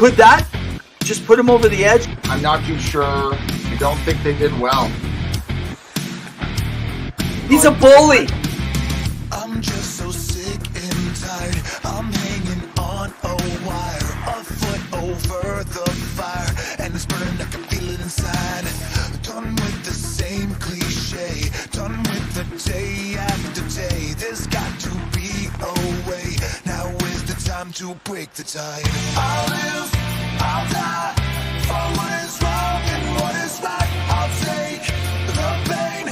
Could that just put him over the edge? I'm not too sure. I don't think they did well. He's a bully. I'm just so sick and tired. I'm hanging on a wire, a foot over the fire, and it's burning. I can feel it inside. Done with the same cliche, done with the day after day. There's got to be a way. Now is the time to break the tide. I'll live, I'll die for what is wrong and what is right. I'll take the pain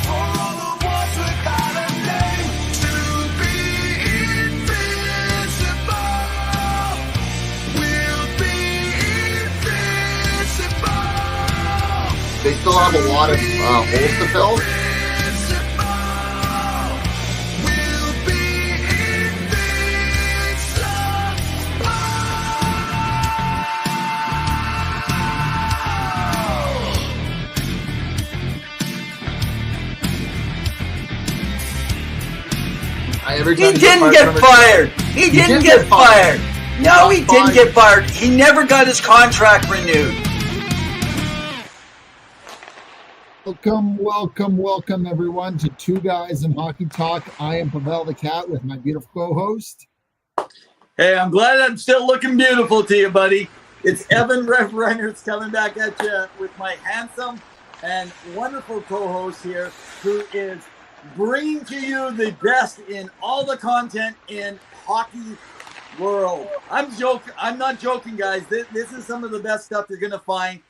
for all the ones without a name. To be invincible, we'll be invincible. They still have a lot of holes to fill. He didn't get fired. He didn't get fired. No, he didn't get fired. He never got his contract renewed. Welcome, everyone, to Two Guys in Hockey Talk. I am Pawel the Cat with my beautiful co-host. Hey, I'm glad I'm still looking beautiful to you, buddy. It's Evan Rev Reynolds coming back at you with my handsome and wonderful co-host here, who is bringing to you the best in all the content in hockey world. I'm not joking, guys. This is some of the best stuff you're going to find.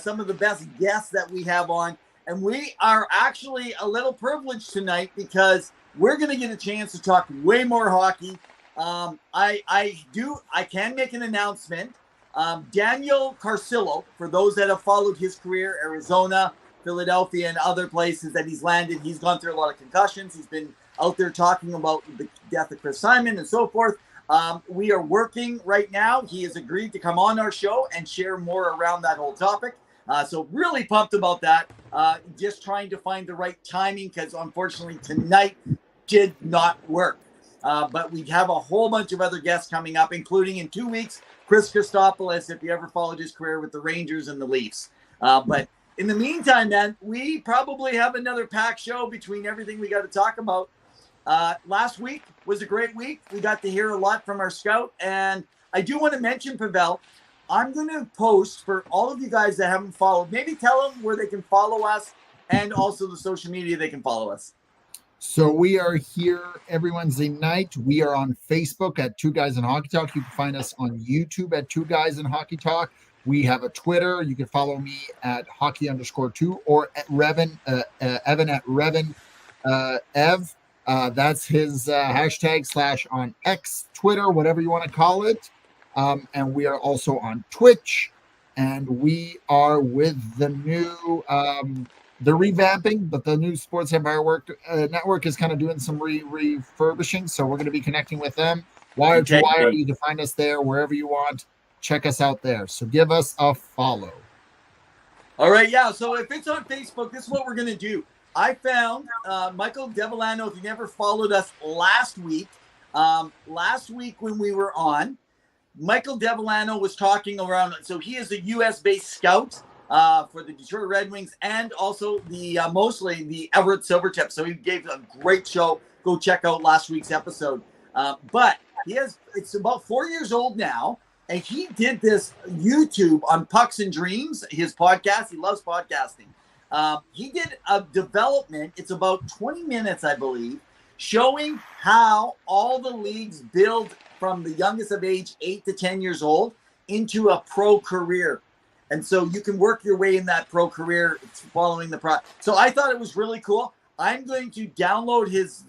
Some of the best guests that we have on. And we are actually a little privileged tonight because we're going to get a chance to talk way more hockey. I can make an announcement. Daniel Carcillo, for those that have followed his career, Arizona, Philadelphia, and other places that he's landed, he's gone through a lot of concussions. He's been out there talking about the death of Chris Simon and so forth. We are working right now. He has agreed to come on our show and share more around that whole topic. So really pumped about that. Just trying to find the right timing because unfortunately tonight did not work. But we have a whole bunch of other guests coming up, including in 2 weeks, Chris Christopoulos, if you ever followed his career with the Rangers and the Leafs. But in the meantime, man, we probably have another packed show between everything we got to talk about. Last week was a great week. We got to hear a lot from our scout. And I do want to mention, Pawel, I'm going to post for all of you guys that haven't followed, maybe tell them where they can follow us and also the social media they can follow us. So we are here every Wednesday night. We are on Facebook at Two Guys in Hockey Talk. You can find us on YouTube at Two Guys in Hockey Talk. We have a Twitter. You can follow me at hockey_2 or at Evan at Revan Ev. That's his hashtag / on X, Twitter, whatever you want to call it. And we are also on Twitch. And we are with the new, they're revamping, but the new Sports Empire Network is kind of doing some refurbishing. So we're going to be connecting with them. Wire to wire, you can find us there wherever you want. Check us out there. So give us a follow. All right, yeah. So if it's on Facebook, this is what we're going to do. I found Michael Devellano, if you never followed us last week when we were on, Michael Devellano was talking around. So he is a U.S.-based scout for the Detroit Red Wings and also the mostly the Everett Silvertips. So he gave a great show. Go check out last week's episode. But it's about 4 years old now. And he did this YouTube on Pucks and Dreams, his podcast. He loves podcasting. He did a development. It's about 20 minutes, I believe, showing how all the leagues build from the youngest of age, 8 to 10 years old, into a pro career. And so you can work your way in that pro career following the pro. So I thought it was really cool. I'm going to download his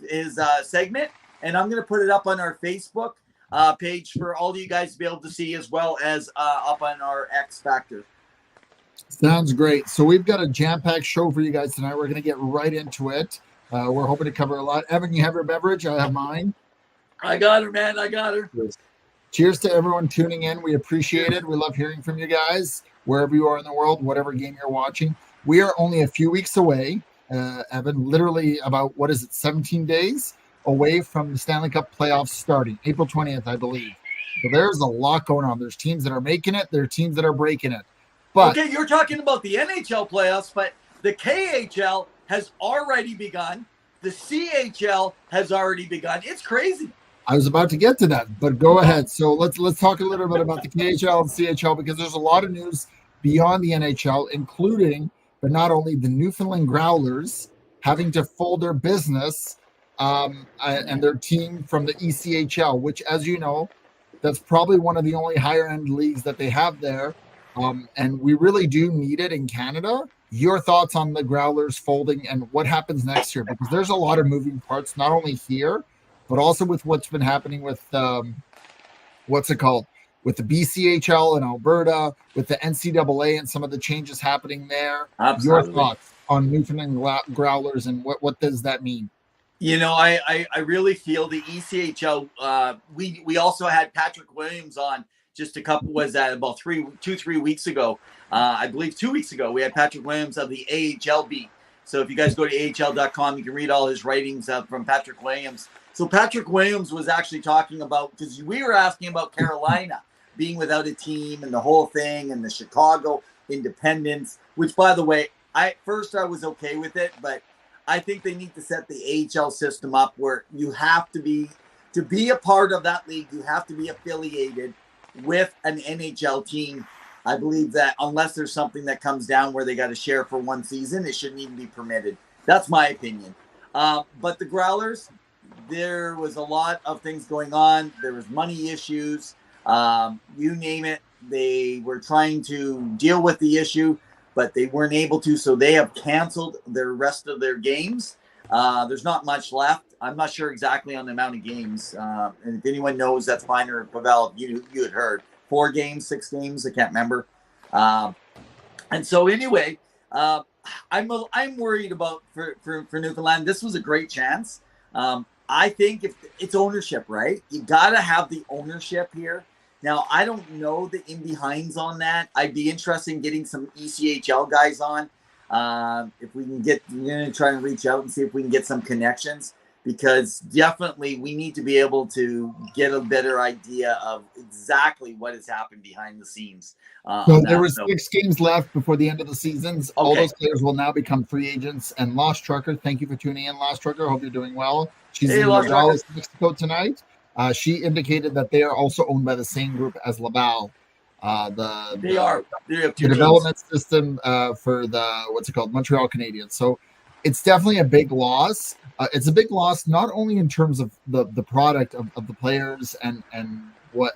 segment, and I'm going to put it up on our Facebook page for all of you guys to be able to see, as well as up on our X Factor. Sounds great. So we've got a jam-packed show for you guys tonight. We're going to get right into it. We're hoping to cover a lot. Evan, you have your beverage. I have mine. I got her, man. I got her. Cheers to everyone tuning in. We appreciate it. We love hearing from you guys, wherever you are in the world, whatever game you're watching. We are only a few weeks away, Evan, literally about, 17 days away from the Stanley Cup playoffs starting, April 20th, I believe. So there's a lot going on. There's teams that are making it. There are teams that are breaking it. But okay, you're talking about the NHL playoffs, but the KHL has already begun. The CHL has already begun. It's crazy. I was about to get to that, but go ahead. So let's talk a little bit about the KHL and CHL, because there's a lot of news beyond the NHL, including, but not only, the Newfoundland Growlers having to fold their business and their team from the ECHL, which, as you know, that's probably one of the only higher end leagues that they have there. And we really do need it in Canada. Your thoughts on the Growlers folding and what happens next year? Because there's a lot of moving parts, not only here, but also with what's been happening with what's it called? With the BCHL in Alberta, with the NCAA and some of the changes happening there. Absolutely. Your thoughts on Newfoundland Growlers and what does that mean? You know, I really feel the ECHL. We also had Patrick Williams on just a couple, was that about 3 weeks ago? I believe 2 weeks ago, we had Patrick Williams of the AHL beat. So if you guys go to AHL.com, you can read all his writings from Patrick Williams. So Patrick Williams was actually talking about, because we were asking about Carolina being without a team and the whole thing, and the Chicago independence, which, by the way, I was okay with it, but I think they need to set the AHL system up where you have to be a part of that league, you have to be affiliated with an NHL team. I believe that unless there's something that comes down where they got to share for one season, it shouldn't even be permitted. That's my opinion. But the Growlers, there was a lot of things going on. There was money issues. You name it. They were trying to deal with the issue, but they weren't able to. So they have canceled the rest of their games. There's not much left. I'm not sure exactly on the amount of games. And if anyone knows, that's fine. Or Pawel, you had heard 4 games, 6 games. I can't remember. And so anyway, I'm worried about for Newfoundland. This was a great chance. I think if it's ownership, right? You got to have the ownership here. Now, I don't know the in-behinds on that. I'd be interested in getting some ECHL guys on. If we can get, we're going to try and reach out and see if we can get some connections, because definitely we need to be able to get a better idea of exactly what has happened behind the scenes. So there were 6 games left before the end of the seasons. Okay. All those players will now become free agents. And Lost Trucker, thank you for tuning in, Lost Trucker. Hope you're doing well. She's in Laval, Mexico tonight. She indicated that they are also owned by the same group as Laval. They have the development system for the Montreal Canadiens. So it's definitely a big loss. It's a big loss not only in terms of the product of the players and what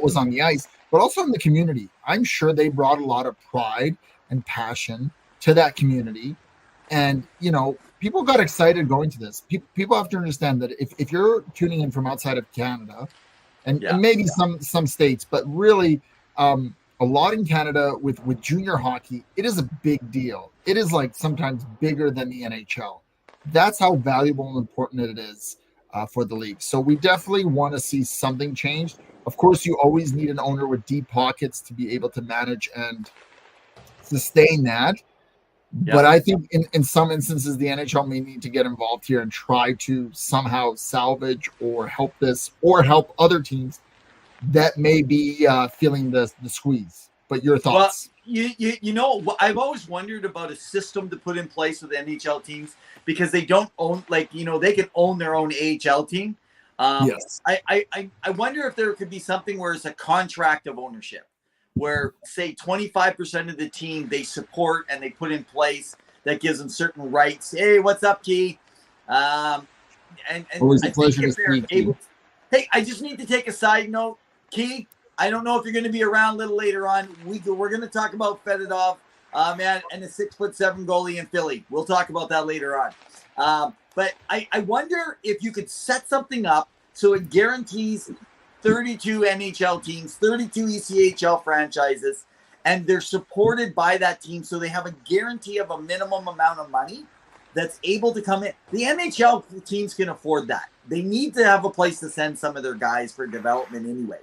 was on the ice, but also in the community. I'm sure they brought a lot of pride and passion to that community. And, you know, people got excited going to this. People have to understand that if you're tuning in from outside of Canada, and maybe some states, but really a lot in Canada with junior hockey, it is a big deal. It is like sometimes bigger than the NHL. That's how valuable and important it is for the league. So we definitely want to see something changed. Of course, you always need an owner with deep pockets to be able to manage and sustain that. Yeah. But I think in some instances, the NHL may need to get involved here and try to somehow salvage or help this, or help other teams that may be feeling the squeeze. But your thoughts? Well, you know, I've always wondered about a system to put in place with NHL teams, because they don't own, like, you know, they can own their own AHL team. Yes. I wonder if there could be something where it's a contract of ownership, where, say, 25% of the team they support and they put in place that gives them certain rights. Hey, what's up, Key? And always a pleasure to speak to you. Hey, I just need to take a side note, Key. I don't know if you're going to be around a little later on. We're going to talk about Fedotov, man, and the 6'7" goalie in Philly. We'll talk about that later on. But I wonder if you could set something up so it guarantees 32 NHL teams, 32 ECHL franchises, and they're supported by that team, so they have a guarantee of a minimum amount of money that's able to come in. The NHL teams can afford that. They need to have a place to send some of their guys for development anyway,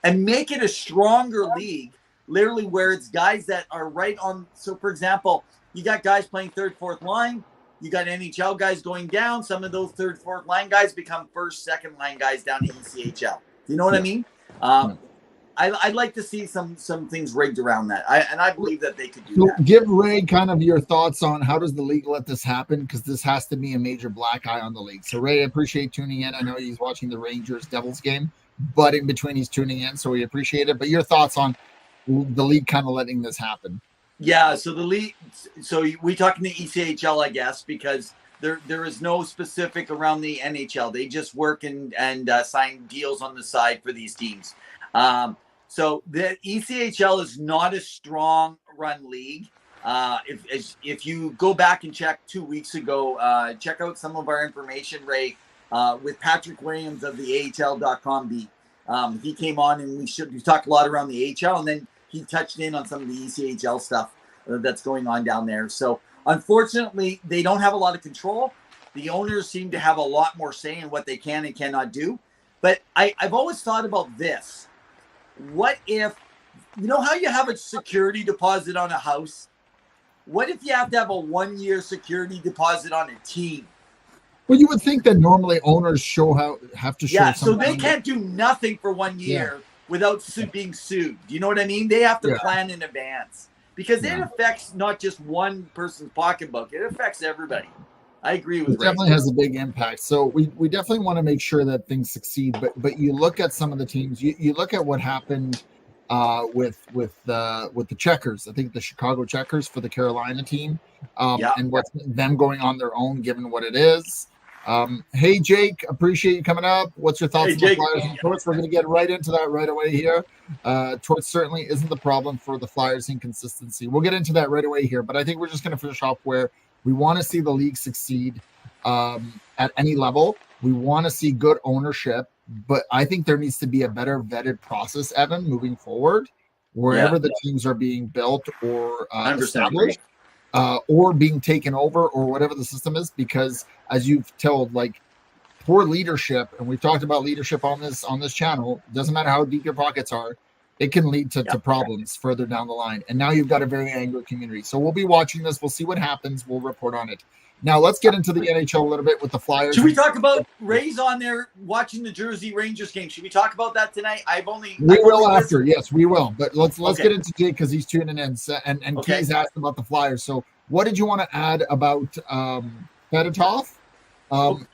and make it a stronger league, literally, where it's guys that are right on. So, for example, you got guys playing third, fourth line. You got NHL guys going down. Some of those third, fourth line guys become first, second line guys down to ECHL. You know what I mean? I'd like to see some things rigged around that. I believe that they could do So that. give Ray kind of your thoughts on how does the league let this happen, because this has to be a major black eye on the league. So Ray, I appreciate tuning in. I know he's watching the Rangers Devils game, but in between he's tuning in, so we appreciate it. But your thoughts on the league kind of letting this happen? Yeah, so the league. So we talking the ECHL, I guess, because there is no specific around the NHL. They just work and sign deals on the side for these teams. So the ECHL is not a strong run league. If you go back and check 2 weeks ago, check out some of our information, Ray, with Patrick Williams of the AHL.com beat. He came on and we talked a lot around the AHL, and then he touched in on some of the ECHL stuff that's going on down there. So unfortunately, they don't have a lot of control. The owners seem to have a lot more say in what they can and cannot do. But I've always thought about this. What if, you know how you have a security deposit on a house? What if you have to have a 1-year security deposit on a team? Well, you would think that normally owners have to show. Yeah, so they can't do nothing for 1 year without being sued. Do you know what I mean? They have to plan in advance, because it affects not just one person's pocketbook. It affects everybody. I agree with Ray. It definitely has a big impact. So we definitely want to make sure that things succeed. But you look at some of the teams. You look at what happened with the Checkers. I think the Chicago Checkers for the Carolina team, and what's them going on their own, given what it is. Hey Jake, appreciate you coming up. What's your thoughts on the Flyers and Torts? We're going to get right into that right away here. Torts certainly isn't the problem for the Flyers' inconsistency. We'll get into that right away here, but I think we're just going to finish off where we want to see the league succeed at any level. We want to see good ownership, but I think there needs to be a better vetted process, Evan, moving forward, wherever the teams are being built or established, or being taken over, or whatever the system is. Because as you've told, like, poor leadership, and we've talked about leadership on this channel, doesn't matter how deep your pockets are, it can lead to problems further down the line. And now you've got a very angry community. So we'll be watching this. We'll see what happens. We'll report on it. Now let's get into the NHL a little bit with the Flyers. Should we talk about Ray's on there watching the Jersey Rangers game? Should we talk about that tonight? We will after. Yes, we will. But let's get into Jake, because he's tuning in. And Keys asked about the Flyers. So what did you want to add about Fedotov?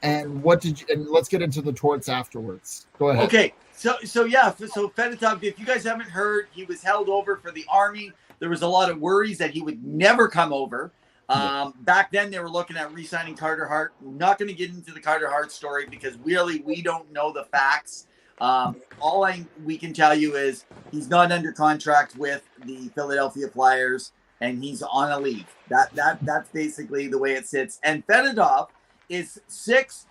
And let's get into the Torts afterwards. Go ahead. Okay. So Fedotov, if you guys haven't heard, he was held over for the Army. There was a lot of worries that he would never come over. Back then, they were looking at re-signing Carter Hart. We're not going to get into the Carter Hart story because really we don't know the facts. All we can tell you is he's not under contract with the Philadelphia Flyers, and he's on a leave. That's basically the way it sits. And Fedotov is 6'7".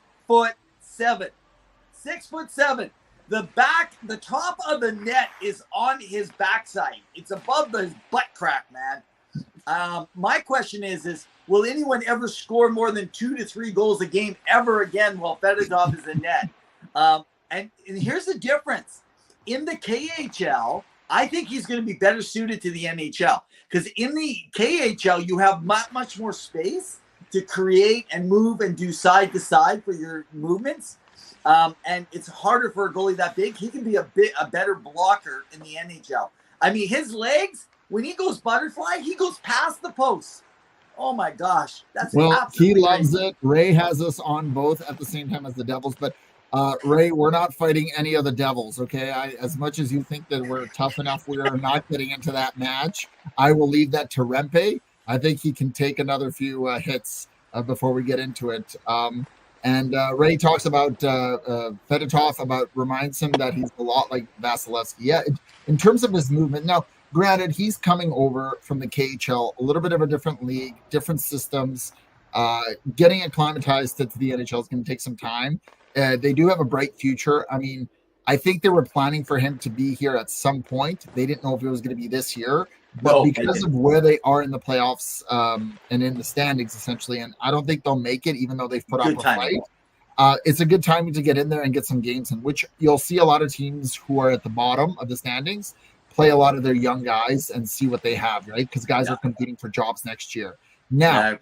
6'7". The top of the net is on his backside. It's above his butt crack, man. My question is will anyone ever score more than 2 to 3 goals a game ever again while Fedotov is in net? And here's the difference. In the KHL, I think he's going to be better suited to the NHL, because in the KHL, you have much more space to create and move and do side to side for your movements. And it's harder for a goalie that big. He can be a better blocker in the NHL. I mean, his legs, when he goes butterfly, he goes past the post. Oh my gosh, that's he loves it. Ray has us on both at the same time as the Devils, but Ray, we're not fighting any of the Devils. Okay, as much as you think that we're tough enough, we are not getting into that match. I will leave that to Rempe. I think he can take another few hits before we get into it. And Ray talks about Fedotov, reminds him that he's a lot like Vasilevsky. Yeah, in terms of his movement. Now, granted, he's coming over from the KHL, a little bit of a different league, different systems. Getting acclimatized to the NHL is going to take some time. They do have a bright future. I mean, I think they were planning for him to be here at some point. They didn't know if it was going to be this year. But because of where they are in the playoffs and in the standings, essentially, and I don't think they'll make it, even though they've put up a fight. It's a good time to get in there and get some games in, which you'll see a lot of teams who are at the bottom of the standings play a lot of their young guys and see what they have, right? Because guys are competing for jobs next year. Now,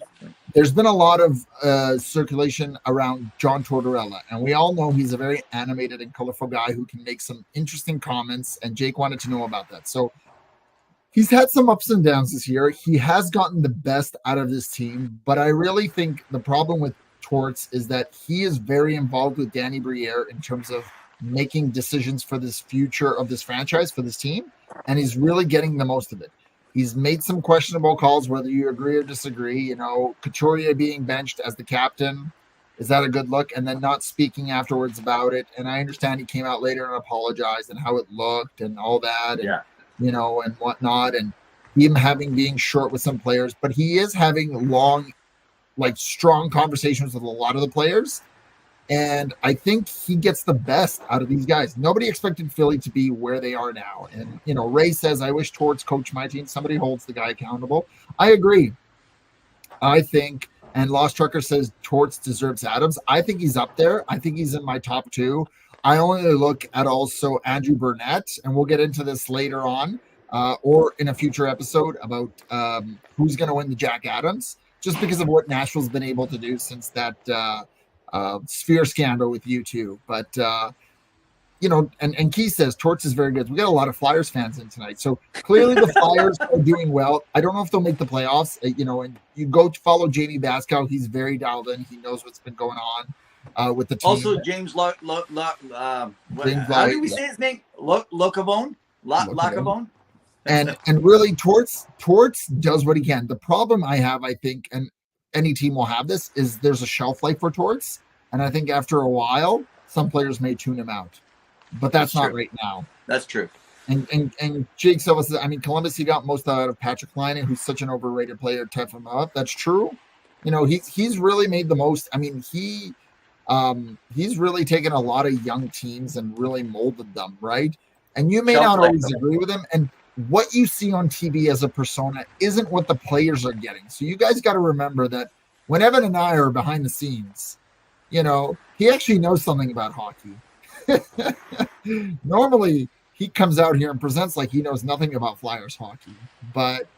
there's been a lot of circulation around John Tortorella, and we all know he's a very animated and colorful guy who can make some interesting comments, and Jake wanted to know about that. So he's had some ups and downs this year. He has gotten the best out of this team, but I really think the problem with Torts is that he is very involved with Danny Briere in terms of making decisions for this future of this franchise, for this team, and he's really getting the most of it. He's made some questionable calls, whether you agree or disagree. You know, Couturier being benched as the captain, is that a good look? And then not speaking afterwards about it. And I understand he came out later and apologized and how it looked and all that, and, you know, and whatnot. And him being short with some players, but he is having long, like strong conversations with a lot of the players. And I think he gets the best out of these guys. Nobody expected Philly to be where they are now. And, you know, Ray says, I wish Torts coached my team. Somebody holds the guy accountable. I agree. I think, and Lost Trucker says Torts deserves Adams. I think he's up there. I think he's in my top 2. I only look at also Andrew Burnett, and we'll get into this later on or in a future episode about who's going to win the Jack Adams, just because of what Nashville's been able to do since that Sphere scandal with U2. But you know, and Keith says Torts is very good. We got a lot of Flyers fans in tonight, so clearly the Flyers are doing well. I don't know if they'll make the playoffs, you know, and you go to follow Jamie Baskow. He's very dialed in. He knows what's been going on with the team. Also James how do we say his name? Locavone. And really Torts does what he can. The problem I have, I think, and any team will have this, is there's a shelf life for Torts, and I think after a while some players may tune him out, but that's not true right now. That's true. And Jake Silva says, I mean, Columbus, he got most out of Patrick Laine, who's such an overrated player, type him up. That's true. You know, he's really made the most. I mean, he's really taken a lot of young teams and really molded them, right? And you may not always agree with him, and what you see on TV as a persona isn't what the players are getting. So you guys got to remember that when Evan and I are behind the scenes, you know, he actually knows something about hockey. Normally, he comes out here and presents like he knows nothing about Flyers hockey. But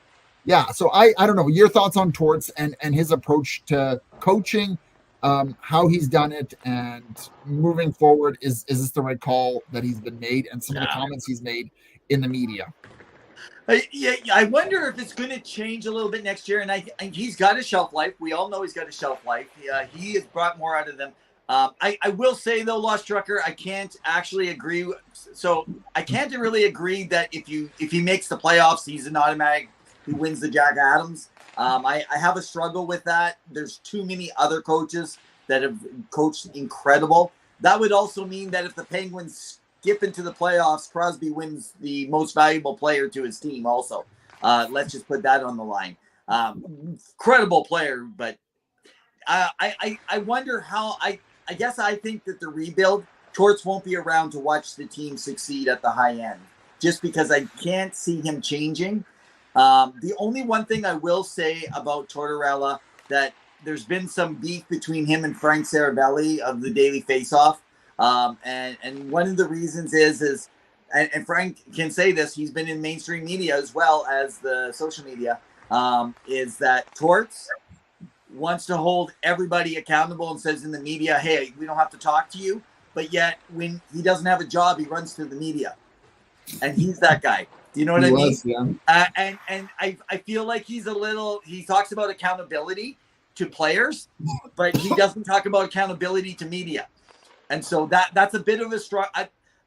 yeah, so I don't know. Your thoughts on Torts and his approach to coaching, how he's done it, and moving forward, is this the right call that he's been made, and some of the comments he's made in the media? Yeah, I wonder if it's going to change a little bit next year. And he's got a shelf life. We all know he's got a shelf life. He has brought more out of them. I will say, though, Lost Trucker, I can't actually agree. So I can't really agree that if he makes the playoffs, he's an automatic who wins the Jack Adams. I have a struggle with that. There's too many other coaches that have coached incredible. That would also mean that if the Penguins skip into the playoffs, Crosby wins the most valuable player to his team also. Let's just put that on the line. Incredible player, but I wonder how I guess I think that the rebuild, Torts won't be around to watch the team succeed at the high end, just because I can't see him changing. The only one thing I will say about Tortorella, that there's been some beef between him and Frank Saravelli of the Daily Faceoff. And one of the reasons is and Frank can say this, he's been in mainstream media as well as the social media, is that Torts wants to hold everybody accountable and says in the media, hey, we don't have to talk to you. But yet when he doesn't have a job, he runs to the media. And he's that guy. Do you know what I mean? Yeah. And I feel like he talks about accountability to players, but he doesn't talk about accountability to media. And so that's a bit of a struggle.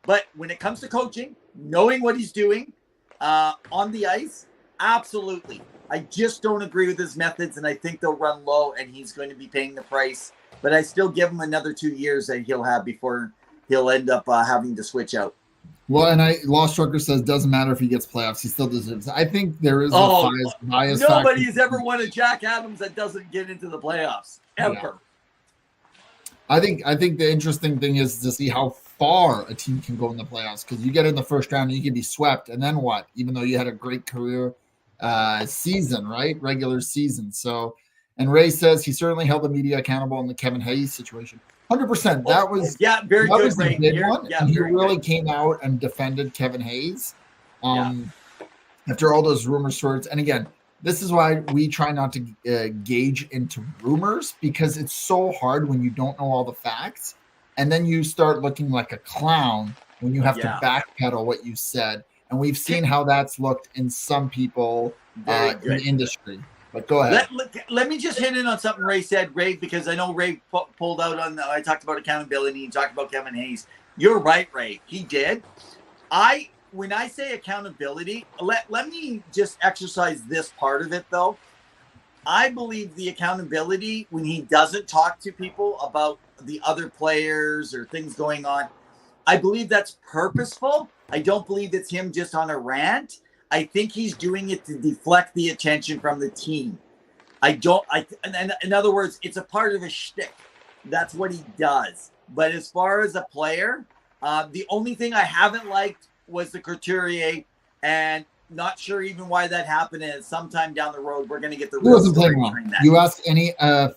But when it comes to coaching, knowing what he's doing on the ice, absolutely. I just don't agree with his methods, and I think they'll run low, and he's going to be paying the price. But I still give him another 2 years that he'll have before he'll end up having to switch out. Well, and Lost Trucker says doesn't matter if he gets playoffs, he still deserves it. I think there is a bias. Nobody's ever won a Jack Adams that doesn't get into the playoffs ever. Yeah. I think the interesting thing is to see how far a team can go in the playoffs, because you get in the first round and you can be swept, and then what? Even though you had a great career season, right? Regular season. So, and Ray says he certainly held the media accountable in the Kevin Hayes situation. 100%. That was very that good. Was the big one. Yeah, and he really came out and defended Kevin Hayes after all those rumors sorts. And again, this is why we try not to gauge into rumors, because it's so hard when you don't know all the facts, and then you start looking like a clown when you have to backpedal what you said. And we've seen how that's looked in some people in the industry. But go ahead. Let me just hit in on something Ray said, Ray, because I know Ray pulled out on. I talked about accountability and talked about Kevin Hayes. You're right, Ray. He did. When I say accountability, let me just exercise this part of it, though. I believe the accountability when he doesn't talk to people about the other players or things going on, I believe that's purposeful. I don't believe it's him just on a rant. I think he's doing it to deflect the attention from the team. In other words, it's a part of his shtick. That's what he does. But as far as a player, the only thing I haven't liked was the Couturier, and not sure even why that happened. And sometime down the road, we're going to get the real story behind that. You ask any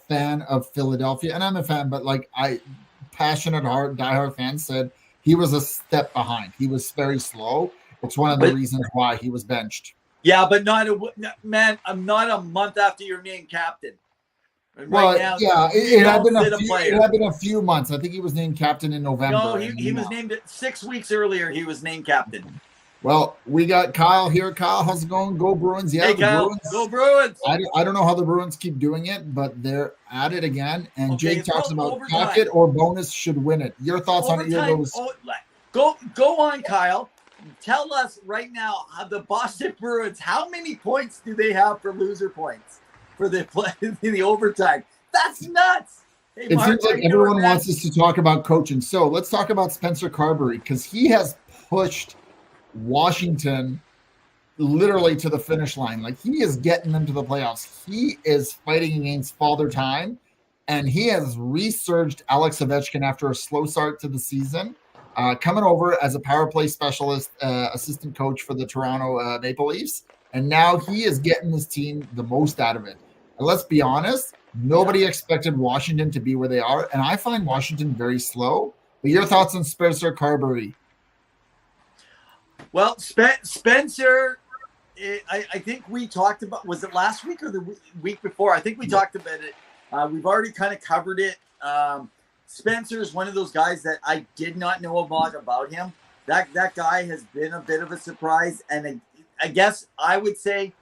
fan of Philadelphia, and I'm a fan, but like passionate, diehard fans said he was a step behind. He was very slow. It's one of the reasons why he was benched. Yeah, but I'm not a month after you're named captain. And well, now, yeah, it had been a few months. I think he was named captain in November. No, he was named 6 weeks earlier. He was named captain. Well, we got Kyle here. Kyle, how's it going? Go Bruins! Yeah, hey, Kyle, Bruins. Go Bruins! I don't know how the Bruins keep doing it, but they're at it again. And Jake talks about pocket or bonus should win it. Your thoughts on it? Go on, Kyle. Tell us right now how the Boston Bruins. How many points do they have for loser points for the play in the overtime? That's nuts. Hey, it seems like everyone wants us to talk about coaching. So let's talk about Spencer Carberry, because he has pushed Washington literally to the finish line. Like, he is getting them to the playoffs. He is fighting against Father Time, and he has resurged Alex Ovechkin after a slow start to the season, coming over as a power play specialist, assistant coach for the Toronto Maple Leafs. And now he is getting this team the most out of it. And let's be honest, nobody expected Washington to be where they are. And I find Washington very slow. But your thoughts on Spencer Carberry? Well, Spencer, I think we talked about, was it last week or the week before? I think we talked about it. We've already kind of covered it. Spencer is one of those guys that I did not know about him. That guy has been a bit of a surprise. And I guess I would say,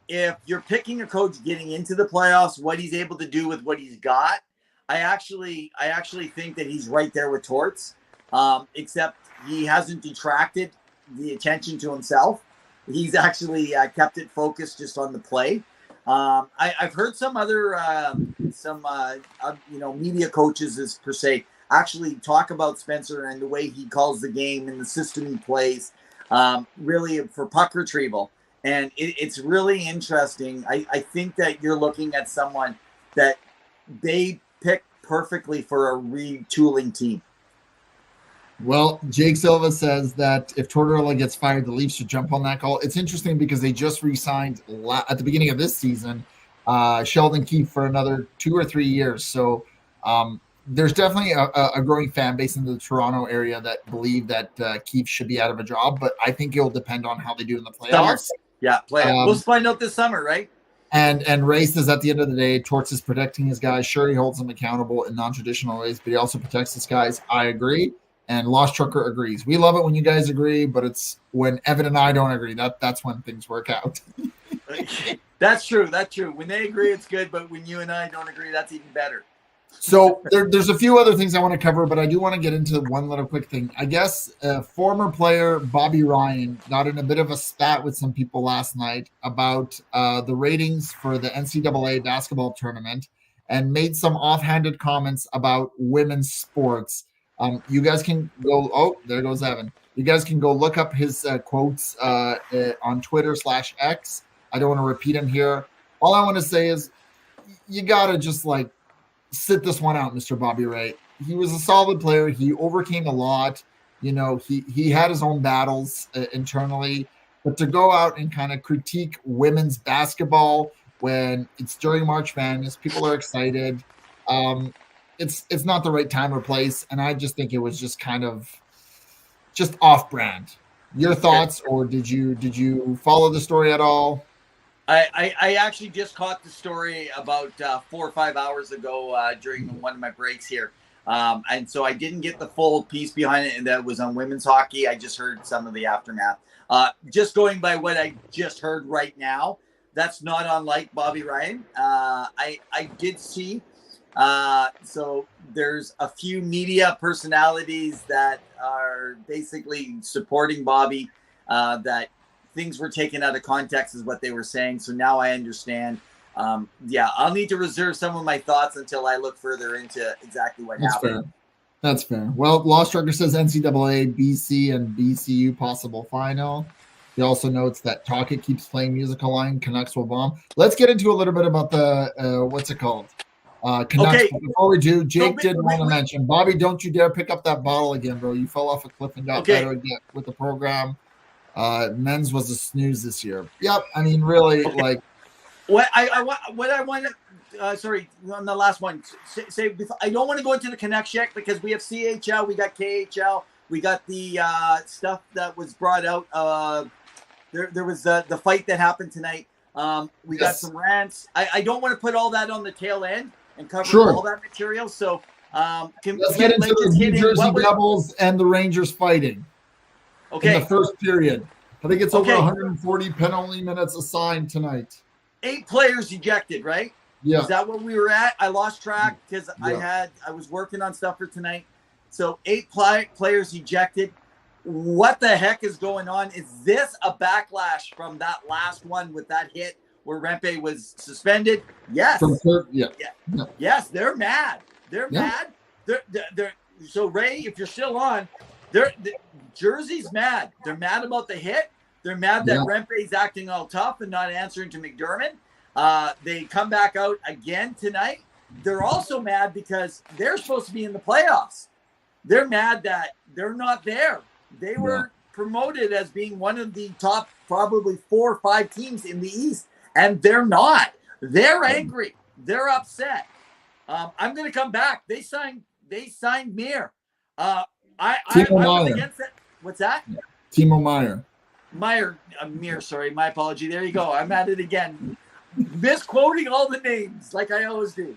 if you're picking a coach getting into the playoffs, what he's able to do with what he's got, I actually think that he's right there with Torts, except he hasn't detracted the attention to himself. He's actually kept it focused just on the play. I've heard some other media coaches, as per se, actually talk about Spencer and the way he calls the game and the system he plays, really for puck retrieval. And it's really interesting. I think that you're looking at someone that they picked perfectly for a retooling team. Well, Jake Silva says that if Tortorella gets fired, the Leafs should jump on that call. It's interesting because they just re-signed at the beginning of this season Sheldon Keefe for another 2 or 3 years. So there's definitely a growing fan base in the Toronto area that believe that Keefe should be out of a job, but I think it'll depend on how they do in the playoffs. Yeah, we'll find out this summer, right? And Ray says at the end of the day, Torts is protecting his guys. Sure, he holds them accountable in non-traditional ways, but he also protects his guys. I agree. And Lost Trucker agrees. We love it when you guys agree, but it's when Evan and I don't agree. That's when things work out. That's true. When they agree, it's good. But when you and I don't agree, that's even better. So there's a few other things I want to cover, but I do want to get into one little quick thing. I guess former player Bobby Ryan got in a bit of a spat with some people last night about the ratings for the NCAA basketball tournament and made some offhanded comments about women's sports. You guys can go. Oh, there goes Evan. You guys can go look up his quotes on Twitter/X. I don't want to repeat them here. All I want to say is you got to just sit this one out, Mr. Bobby Ray. He was a solid player. He overcame a lot. You know, he had his own battles internally. But to go out and kind of critique women's basketball when it's during March Madness, people are excited. It's not the right time or place, and I just think it was just kind of just off-brand. Your thoughts, or did you follow the story at all? I actually just caught the story about 4 or 5 hours ago during one of my breaks here. And so I didn't get the full piece behind it, and that was on women's hockey. I just heard some of the aftermath. Just going by what I just heard right now, that's not unlike Bobby Ryan. I did see. So there's a few media personalities that are basically supporting Bobby, that things were taken out of context is what they were saying. So now I understand. I'll need to reserve some of my thoughts until I look further into exactly what happened. Fair. That's fair. Well, Lost Trucker says NCAA, BC, and BCU possible final. He also notes that Talkit keeps playing musical line, Canucks will bomb. Let's get into a little bit about the, what's it called? Canucks. Okay. But before we do, Jake did want to mention, Bobby, don't you dare pick up that bottle again, bro. You fell off a cliff and got better again with the program. Men's was a snooze this year. Yep. I mean, really, like. What I want to, sorry, on the last one, say I don't want to go into the Canucks yet because we have CHL, we got KHL, we got the stuff that was brought out. There was the fight that happened tonight. We got some rants. I don't want to put all that on the tail end and cover all that material. So let's get into the New Jersey Devils and the Rangers fighting. Okay. In the first period. I think it's over 140 penalty minutes assigned tonight. 8 players ejected, right? Yeah. Is that what we were at? I lost track because I was working on stuff for tonight. So 8 players ejected. What the heck is going on? Is this a backlash from that last one with that hit where Rempe was suspended? Yes. Yes, they're mad. They're mad. They're so Ray, if you're still on, Jersey's mad. They're mad about the hit. They're mad that Rempe's acting all tough and not answering to McDermott. They come back out again tonight. They're also mad because they're supposed to be in the playoffs. They're mad that they're not there. They were promoted as being one of the top probably 4 or 5 teams in the East, and they're not. They're angry. They're upset. I'm going to come back. They signed Mir. I was against it. What's that? Timo Meyer. Mir, sorry, my apology. There you go. I'm at it again. Misquoting all the names like I always do.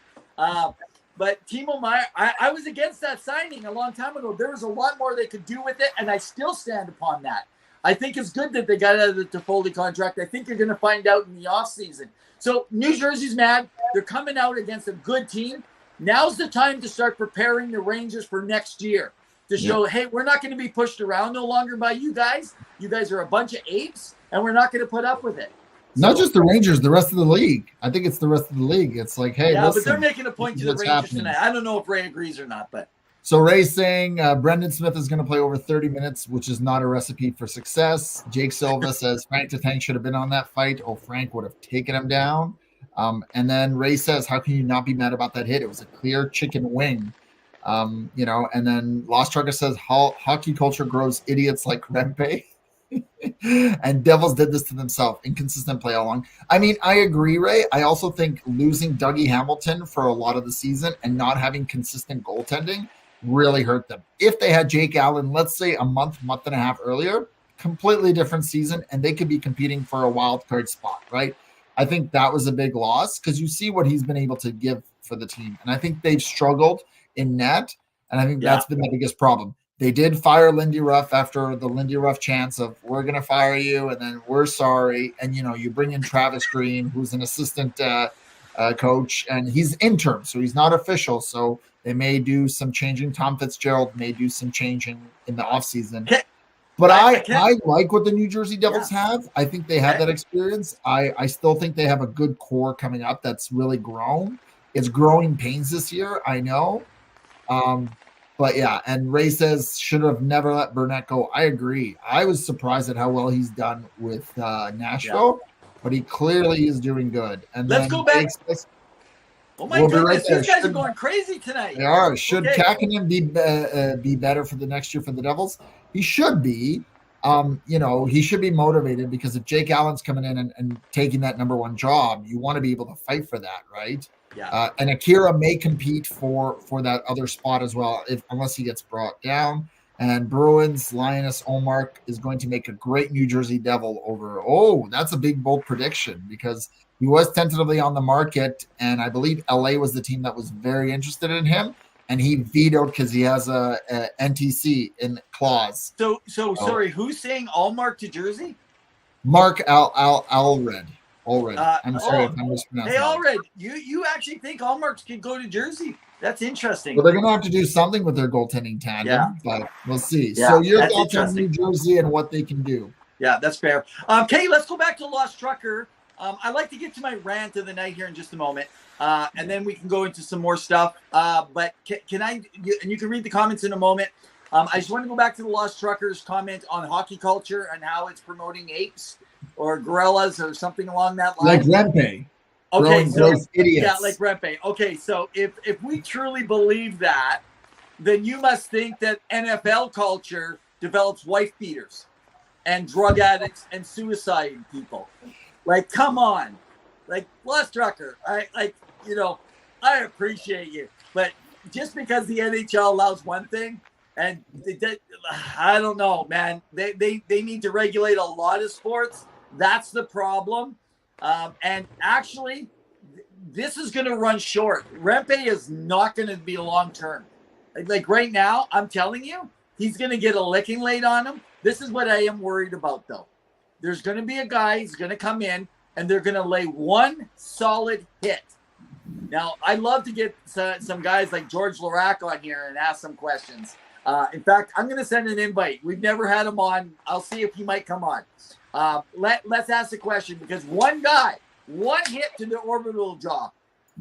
But Timo Meyer, I was against that signing a long time ago. There was a lot more they could do with it, and I still stand upon that. I think it's good that they got out of the Toffoli contract. I think you're going to find out in the offseason. So New Jersey's mad. They're coming out against a good team. Now's the time to start preparing the Rangers for next year. To show, hey, we're not going to be pushed around no longer by you guys. You guys are a bunch of apes, and we're not going to put up with it. Not just the Rangers, the rest of the league. I think it's the rest of the league. It's like, hey, listen, but they're making a point to the Rangers tonight. I don't know if Ray agrees or not, but. So Ray's saying Brendan Smith is going to play over 30 minutes, which is not a recipe for success. Jake Silva says Frank Tatang should have been on that fight. Oh, Frank would have taken him down. And then Ray says, how can you not be mad about that hit? It was a clear chicken wing. And then Lost Trucker says hockey culture grows idiots like Rempe. And Devils did this to themselves. Inconsistent play all along. I mean, I agree, Ray. I also think losing Dougie Hamilton for a lot of the season and not having consistent goaltending really hurt them. If they had Jake Allen, let's say a month and a half earlier, completely different season, and they could be competing for a wild card spot, right? I think that was a big loss because you see what he's been able to give for the team. And I think they've struggled in net, and I think that's been the biggest problem. They did fire Lindy Ruff after the Lindy Ruff chance of we're going to fire you and then we're sorry. And, you bring in Travis Green, who's an assistant coach, and he's interim, so he's not official. So they may do some changing. Tom Fitzgerald may do some changing in the offseason. But I like what the New Jersey Devils have. I think they have that experience. I still think they have a good core coming up that's really grown. It's growing pains this year, I know. But yeah, and Ray says should have never let Burnett go. I agree. I was surprised at how well he's done with Nashville, but he clearly is doing good. And let's go back. Oh my goodness, these guys are going crazy tonight. They are. Should Kakinen be better for the next year for the Devils? He should be. He should be motivated because if Jake Allen's coming in and taking that number 1 job, you want to be able to fight for that, right? Yeah. And Akira may compete for that other spot as well, unless he gets brought down. And Bruins Linus Ullmark is going to make a great New Jersey Devil over. Oh, that's a big, bold prediction because he was tentatively on the market, and I believe LA was the team that was very interested in him, and he vetoed because he has a NTC in clause. So sorry, who's saying Allmark to Jersey? Mark Allred. I'm sorry if I'm mispronouncing. Hey, Allred, you actually think Allmark can go to Jersey? That's interesting. Well, they're going to have to do something with their goaltending tandem, but we'll see. Yeah, so your that's thoughts on New Jersey and what they can do? Yeah, that's fair. Okay, let's go back to Lost Trucker. I'd like to get to my rant of the night here in just a moment, and then we can go into some more stuff. But can I, and you can read the comments in a moment. I just want to go back to the Lost Trucker's comment on hockey culture and how it's promoting apes or gorillas or something along that line. Like Rempe. Okay, so idiots. Yeah, like Rempe. Okay, so if we truly believe that, then you must think that NFL culture develops wife beaters and drug addicts and suicide people. Like, come on. Like, Lost Trucker, I appreciate you. But just because the NHL allows one thing, and I don't know, man. They need to regulate a lot of sports. That's the problem. And actually, this is going to run short. Rempe is not going to be long-term. Like right now, I'm telling you, he's going to get a licking laid on him. This is what I am worried about, though. There's going to be a guy who's going to come in, and they're going to lay one solid hit. Now, I'd love to get some guys like George Larac on here and ask some questions. In fact, I'm going to send an invite. We've never had him on. I'll see if he might come on. Let's ask the question, because one hit to the orbital jaw,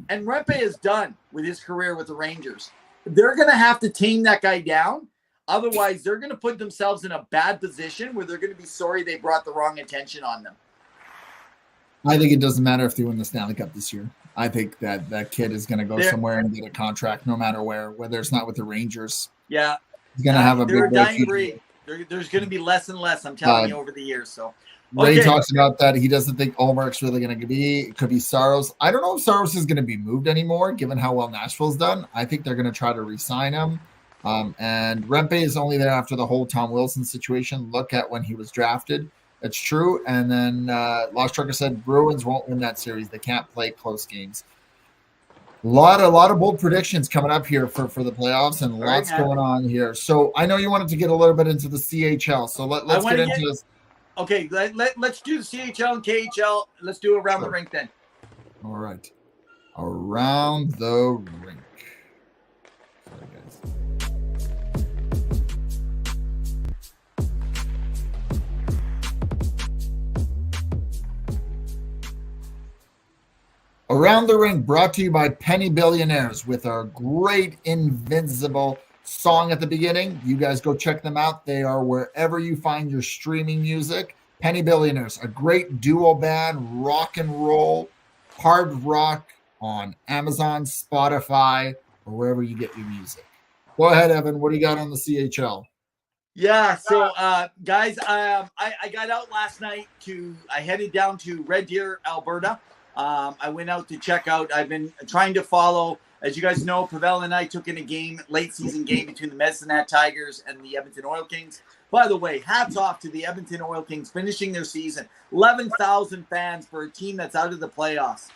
and Rempe is done with his career with the Rangers. They're going to have to tame that guy down. Otherwise, they're going to put themselves in a bad position where they're going to be sorry they brought the wrong attention on them. I think it doesn't matter if they win the Stanley Cup this year. I think that kid is going to go somewhere and get a contract no matter where, whether it's not with the Rangers. Yeah. He's going to have a big dying breed. There's going to be less and less, I'm telling you, over the years. So Ray talks about that. He doesn't think Ullmark's really going to be. It could be Saros. I don't know if Saros is going to be moved anymore, given how well Nashville's done. I think they're going to try to re-sign him. And Rempe is only there after the whole Tom Wilson situation. Look at when he was drafted. It's true. And then Lost Trucker said Bruins won't win that series. They can't play close games. A lot of bold predictions coming up here for the playoffs, and lots going on here. So I know you wanted to get a little bit into the CHL. So let's get into this. Okay, let's do the CHL and KHL. Let's do Around the Rink then. All right. Around the Rink. Sorry, guys. Around the Rink, brought to you by Penny Billionaires with our great Invincible song at the beginning. You guys go check them out. They are wherever you find your streaming music. Penny Billionaires, a great duo band, rock and roll, hard rock on Amazon, Spotify, or wherever you get your music. Go ahead, Evan. What do you got on the CHL? Yeah, so guys, I got out last night I headed down to Red Deer, Alberta. I went out to check out. I've been trying to follow, as you guys know, Pawel and I took in a late season game between the Medicine Hat Tigers and the Edmonton Oil Kings. By the way, hats off to the Edmonton Oil Kings finishing their season. 11,000 fans for a team that's out of the playoffs,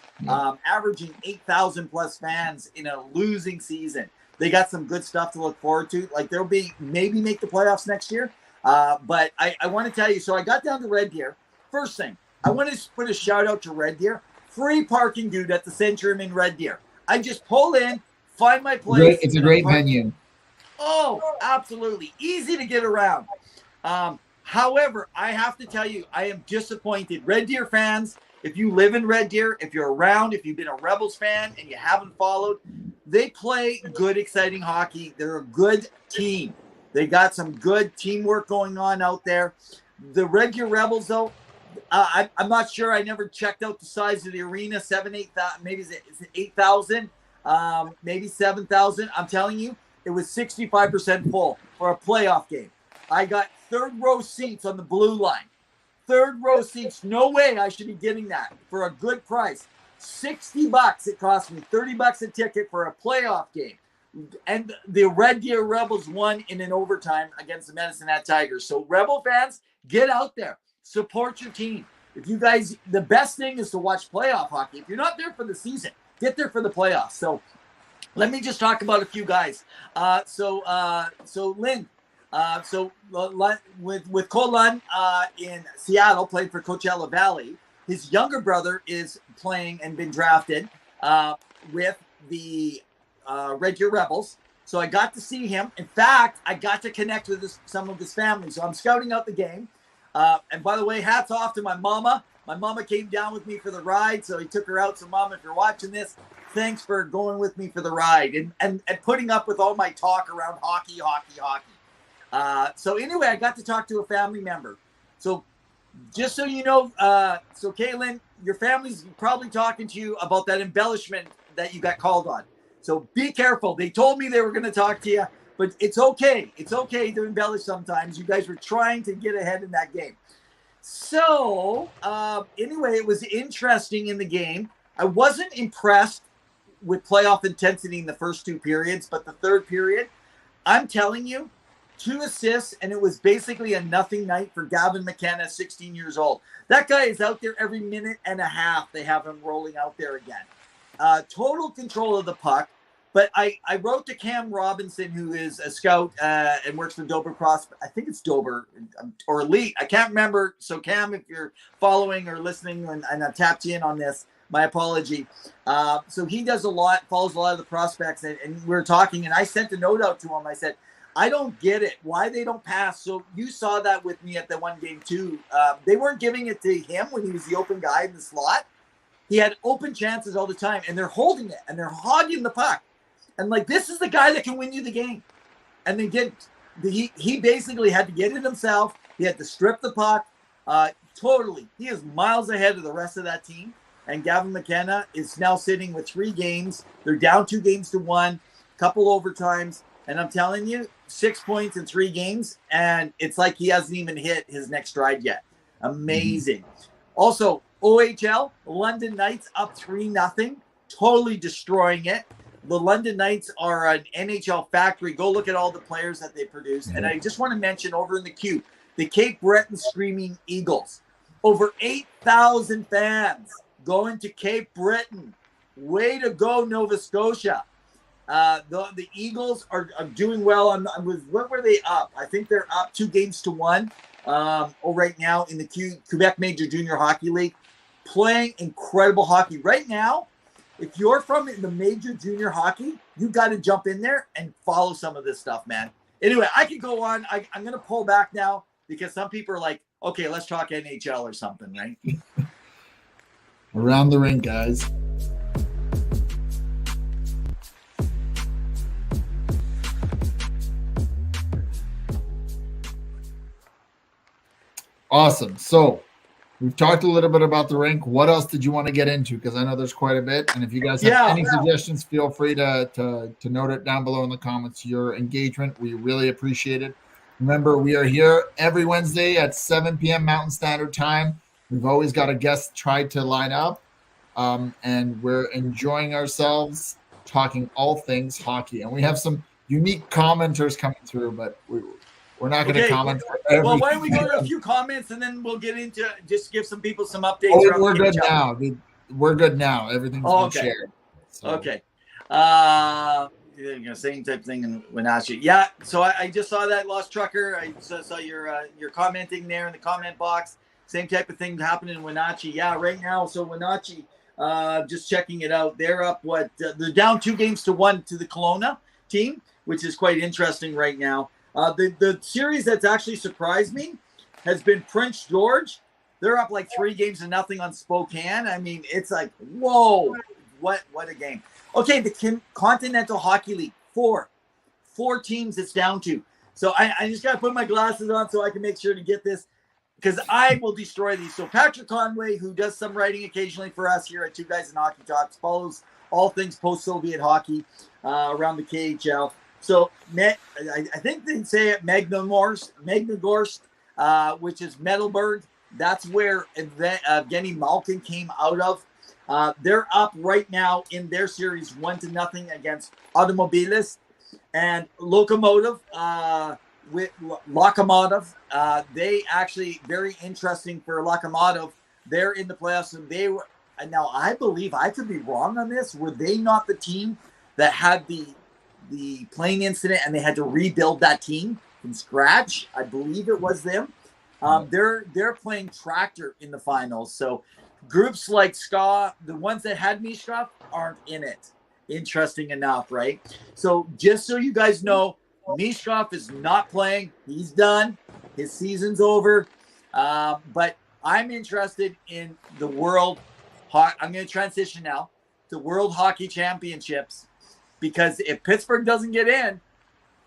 averaging 8,000 plus fans in a losing season. They got some good stuff to look forward to. Like they'll maybe make the playoffs next year. But I want to tell you, so I got down to Red Deer. First thing, I want to put a shout out to Red Deer. Free parking, dude, at the Centrum in Red Deer. I just pull in, find my place. It's a great venue. Oh, absolutely. Easy to get around. However, I have to tell you, I am disappointed. Red Deer fans, if you live in Red Deer, if you're around, if you've been a Rebels fan and you haven't followed, they play good, exciting hockey. They're a good team. They got some good teamwork going on out there. The Red Deer Rebels, though, I'm not sure. I never checked out the size of the arena. 8,000, maybe is it 8,000, maybe 7,000. I'm telling you, it was 65% full for a playoff game. I got third row seats on the blue line. Third row seats. No way I should be getting that for a good price. $60 it cost me. $30 a ticket for a playoff game. And the Red Deer Rebels won in an overtime against the Medicine Hat Tigers. So Rebel fans, get out there, support your team. If you guys, the best thing is to watch playoff hockey. If you're not there for the season, get there for the playoffs. So let me just talk about a few guys. So Lynn, with Cole Lund in Seattle, played for Coachella Valley. His younger brother is playing and been drafted with the Red Deer Rebels. So I got to see him. In fact, I got to connect with some of his family. So I'm scouting out the game. And by the way, hats off to my mama. My mama came down with me for the ride, so he took her out. So, Mom, if you're watching this, thanks for going with me for the ride and putting up with all my talk around hockey. So anyway, I got to talk to a family member. So just so you know, so Caitlin, your family's probably talking to you about that embellishment that you got called on. So be careful. They told me they were going to talk to you, but it's okay. It's okay to embellish sometimes. You guys were trying to get ahead in that game. So anyway, it was interesting in the game. I wasn't impressed with playoff intensity in the first two periods, but the third period, I'm telling you, 2 assists, and it was basically a nothing night for Gavin McKenna, 16 years old. That guy is out there every minute and a half. They have him rolling out there again. Total control of the puck. But I wrote to Cam Robinson, who is a scout and works for Dover Cross. I think it's Dover or Elite. I can't remember. So, Cam, if you're following or listening and I've tapped you in on this, my apology. So he does follows a lot of the prospects. And we were talking, and I sent a note out to him. I said, I don't get it. Why they don't pass? So you saw that with me at the one game too. They weren't giving it to him when he was the open guy in the slot. He had open chances all the time, and they're holding it, and they're hogging the puck. And like, this is the guy that can win you the game. And they didn't. He basically had to get it himself. He had to strip the puck. Totally. He is miles ahead of the rest of that team. And Gavin McKenna is now sitting with 3 games. They're down 2 games to 1, couple overtimes. And I'm telling you, 6 points in 3 games. And it's like he hasn't even hit his next stride yet. Amazing. Also, OHL, London Knights up 3-0. Totally destroying it. The London Knights are an NHL factory. Go look at all the players that they produce. And I just want to mention over in the queue, the Cape Breton Screaming Eagles. Over 8,000 fans going to Cape Breton. Way to go, Nova Scotia. The Eagles are doing well. What were they up? I think they're up 2 games to 1 right now in the Quebec Major Junior Hockey League. Playing incredible hockey. Right now, if you're from the major junior hockey, you got to jump in there and follow some of this stuff, man. Anyway, I could go on. I'm going to pull back now because some people are like, okay, let's talk NHL or something, right? Around the rink, guys. Awesome. So we've talked a little bit about the rink. What else did you want to get into? Because I know there's quite a bit. And if you guys have any suggestions, feel free to note it down below in the comments. Your engagement, we really appreciate it. Remember, we are here every Wednesday at 7 p.m. Mountain Standard Time. We've always got a guest try to line up. And we're enjoying ourselves talking all things hockey. And we have some unique commenters coming through, but we're not going to comment for everything. Well, why don't we go to a few comments and then we'll get into just give some people some updates. Oh, we're good now. We're good now. Everything's been shared. So. Okay. Same type thing in Wenatchee. Yeah. So I just saw that Lost Trucker. I saw your commenting there in the comment box. Same type of thing happening in Wenatchee. Yeah, right now. So Wenatchee, just checking it out. They're up they're down 2 games to 1 to the Kelowna team, which is quite interesting right now. The series that's actually surprised me has been Prince George. They're up like 3 games to 0 on Spokane. I mean, it's like, whoa, what a game. Okay, the Continental Hockey League, 4 teams it's down to. So I just got to put my glasses on so I can make sure to get this because I will destroy these. So Patrick Conway, who does some writing occasionally for us here at 2 Guys in Hockey Talks, follows all things post-Soviet hockey around the KHL. So I think they say it Magnagorsk, which is Metalburg. That's where Evgeny Malkin came out of. They're up right now in their series 1-0 against Automobilis. And Locomotive with Locomotive, they actually very interesting for Locomotive. They're in the playoffs, and they were. And now I believe I could be wrong on this. Were they not the team that had the plane incident and they had to rebuild that team from scratch? I believe it was them. They're playing Tractor in the finals. So groups like SCA, the ones that had Mishkov, aren't in it. Interesting enough, right? So just so you guys know, Mishkov is not playing. He's done. His season's over. But I'm interested in the World I'm going to transition now to World Hockey Championships, because if Pittsburgh doesn't get in,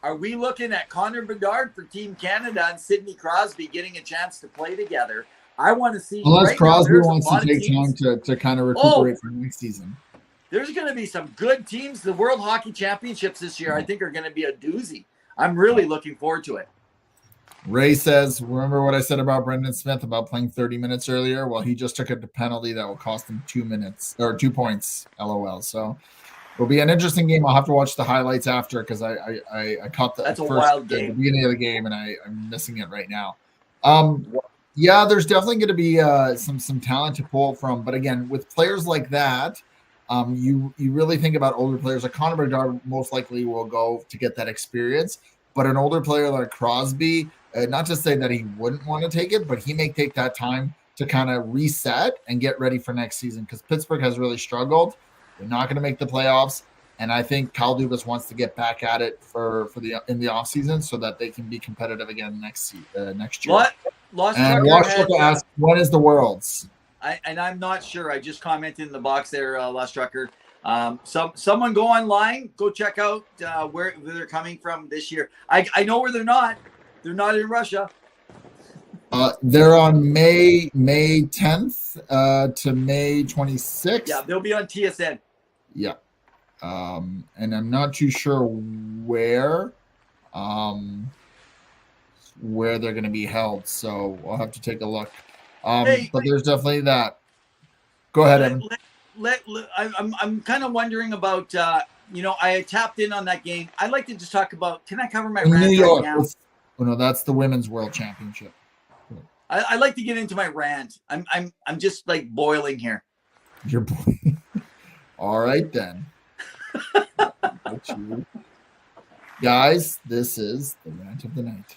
are we looking at Connor Bedard for Team Canada and Sidney Crosby getting a chance to play together? I want to see. Unless right Crosby now, wants to take time to kind of recuperate for next season. There's going to be some good teams. The World Hockey Championships this year, I think, are going to be a doozy. I'm really looking forward to it. Ray says, remember what I said about Brendan Smith about playing 30 minutes earlier? Well, he just took a penalty that will cost him 2 minutes or 2 points, LOL. So it'll be an interesting game. I'll have to watch the highlights after, because I caught the wild game. the beginning of the game, and I'm missing it right now. Yeah, there's definitely going to be some talent to pull from. But again, with players like that, you really think about older players. Like Connor Bedard most likely will go to get that experience. But an older player like Crosby, not to say that he wouldn't want to take it, but he may take that time to kind of reset and get ready for next season, because Pittsburgh has really struggled. They're not going to make the playoffs. And I think Kyle Dubas wants to get back at it in the offseason so that they can be competitive again next year. What? Lost Trucker asked, when is the Worlds? I'm not sure. I just commented in the box there, Lost Trucker. Someone go online, go check out where they're coming from this year. I know where they're not. They're not in Russia. They're on May 10th to May 26th. Yeah, they'll be on TSN. Yeah. And I'm not too sure where they're going to be held, so I'll have to take a look. But there's definitely that. Go ahead, Evan. I'm kind of wondering about, I tapped in on that game. I'd like to just talk about, can I cover my rant New York right now? Oh, no, that's the Women's World Championship. I'd like to get into my rant. I'm just like boiling here. You're boiling. All right, then. Guys, this is the rant of the night.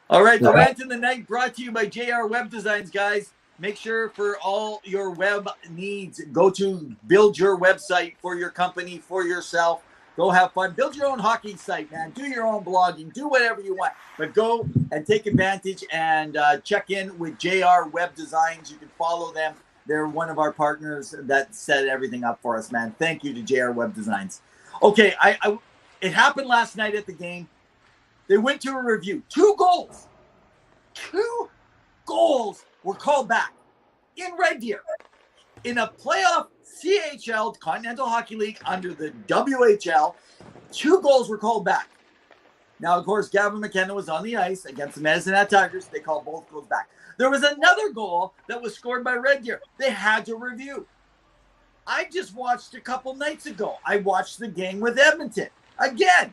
All right, the rant of the night brought to you by JR Web Designs, guys. Make sure for all your web needs, go to build your website for your company, for yourself. Go have fun. Build your own hockey site, man. Do your own blogging. Do whatever you want. But go and take advantage and check in with JR Web Designs. You can follow them. They're one of our partners that set everything up for us, man. Thank you to JR Web Designs. Okay, it happened last night at the game. They went to a review. 2 goals. 2 goals were called back in Red Deer in a playoff CHL, Continental Hockey League, under the WHL. 2 goals were called back. Now, of course, Gavin McKenna was on the ice against the Medicine Hat Tigers. They called both goals back. There was another goal that was scored by Red Deer. They had to review. I just watched a couple nights ago. I watched the game with Edmonton. Again,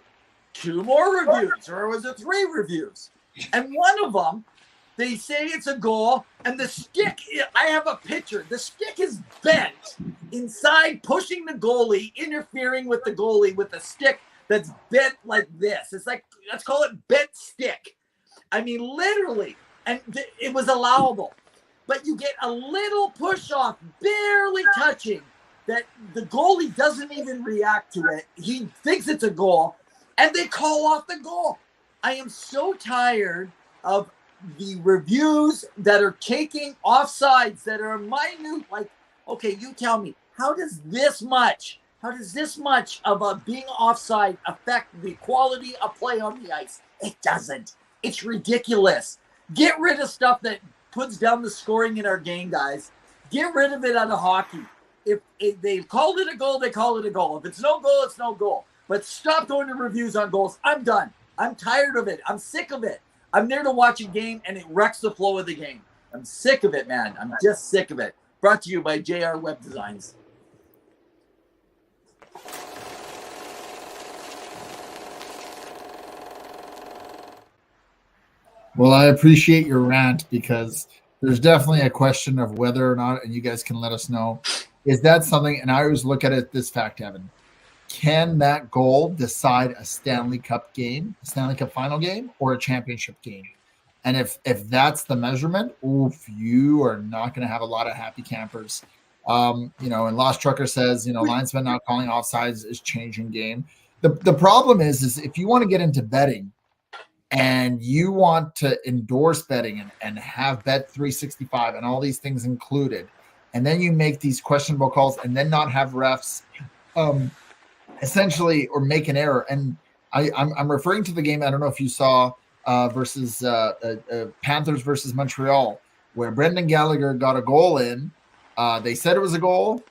2 more reviews, or was it 3 reviews? And one of them, they say it's a goal, and the stick, I have a picture. The stick is bent inside, pushing the goalie, interfering with the goalie with a stick that's bent like this. It's like, let's call it bent stick. I mean, literally, and it was allowable. But you get a little push off, barely touching, that the goalie doesn't even react to it. He thinks it's a goal, and they call off the goal. I am so tired of the reviews that are taking offsides that are minute. Like, okay, you tell me, how does this much of a being offside affect the quality of play on the ice? It doesn't. It's ridiculous. Get rid of stuff that puts down the scoring in our game, guys. Get rid of it out of hockey. If they called it a goal, they call it a goal. If it's no goal, it's no goal. But stop going to reviews on goals. I'm done. I'm tired of it. I'm sick of it. I'm there to watch a game, and it wrecks the flow of the game. I'm sick of it, man. I'm just sick of it. Brought to you by JR Web Designs. Well, I appreciate your rant because there's definitely a question of whether or not, and you guys can let us know, is that something, and I always look at it this fact, Evan, can that goal decide a Stanley Cup game, a Stanley Cup final game, or a championship game? And if that's the measurement, oof, you are not going to have a lot of happy campers. And Lost Trucker says, linesman not calling offsides is changing game. The problem is if you want to get into betting and you want to endorse betting and have Bet 365 and all these things included, and then you make these questionable calls and then not have refs essentially or make an error. And I'm referring to the game, I don't know if you saw versus Panthers versus Montreal, where Brendan Gallagher got a goal in. They said it was a goal.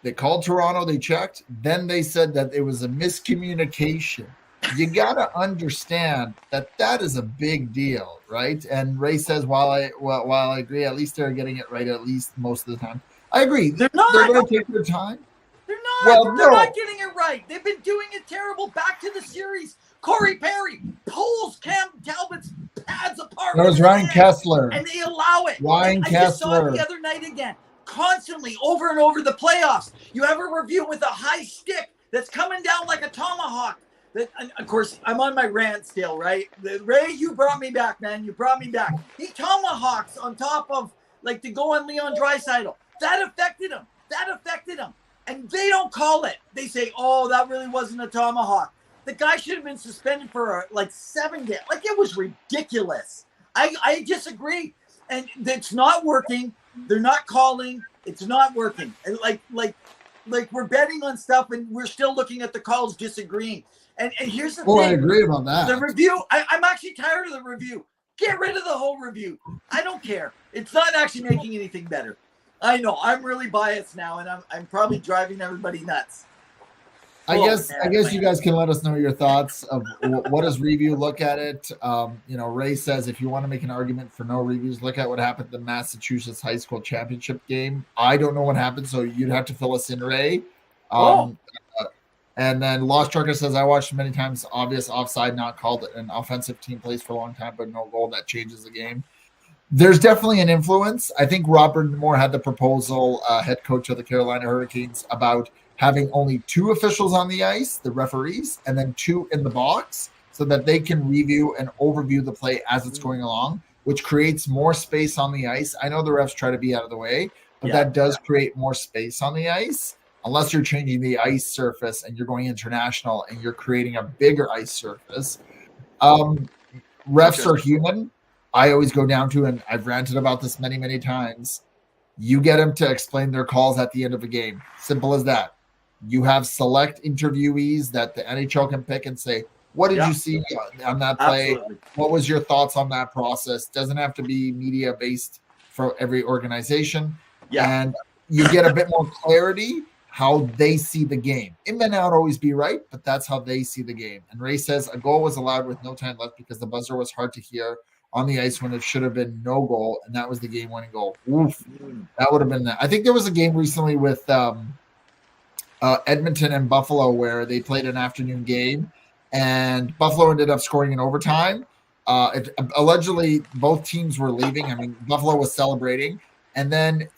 They called Toronto. They checked. Then they said that it was a miscommunication. You got to understand that is a big deal, right? And Ray says, while I agree, at least they're getting it right at least most of the time. I agree. They're not. They're going to take their time. They're not. Well, They're no. not getting it right. They've been doing it terrible. Back to the series. Corey Perry pulls Cam Talbot's pads apart. That was Ryan Kessler. And they allow it. Ryan I just saw Kessler. it the other night again. Constantly, over and over the playoffs. You have a review with a high stick that's coming down like a tomahawk. And of course, I'm on my rant still, right? Ray, you brought me back, man. You brought me back. He tomahawks on top of, like, to go on Leon Draisaitl. That affected him. And they don't call it. They say, oh, that really wasn't a tomahawk. The guy should have been suspended for, 7 games. Like, it was ridiculous. I disagree. And it's not working. They're not calling. It's not working. And like we're betting on stuff and we're still looking at the calls disagreeing. And here's the thing. I agree about that. The review, I'm actually tired of the review. Get rid of the whole review. I don't care. It's not actually making anything better. I know. I'm really biased now, and I'm probably driving everybody nuts. I guess you guys can let us know your thoughts of what does review look at it. Ray says if you want to make an argument for no reviews, look at what happened at the Massachusetts high school championship game. I don't know what happened, so you'd have to fill us in, Ray. And then Lost Trucker says, I watched many times obvious offside not called. An offensive team plays for a long time, but no goal. That changes the game. There's definitely an influence. I think Robert Moore had the proposal, head coach of the Carolina Hurricanes, about having only 2 officials on the ice, the referees, and then 2 in the box so that they can review and overview the play as it's going along, which creates more space on the ice. I know the refs try to be out of the way, but that does create more space on the ice. Unless you're changing the ice surface and you're going international and you're creating a bigger ice surface. Refs are human. I always go down to, and I've ranted about this many, many times, you get them to explain their calls at the end of a game. Simple as that. You have select interviewees that the NHL can pick and say, what did you see on that play? Absolutely. What was your thoughts on that process? Doesn't have to be media-based for every organization. Yeah. And you get a bit more clarity how they see the game. It may not always be right, but that's how they see the game. And Ray says a goal was allowed with no time left because the buzzer was hard to hear on the ice when it should have been no goal, and that was the game-winning goal. Oof, that would have been that. I think there was a game recently with Edmonton and Buffalo where they played an afternoon game, and Buffalo ended up scoring in overtime. Allegedly, both teams were leaving. I mean, Buffalo was celebrating, and then,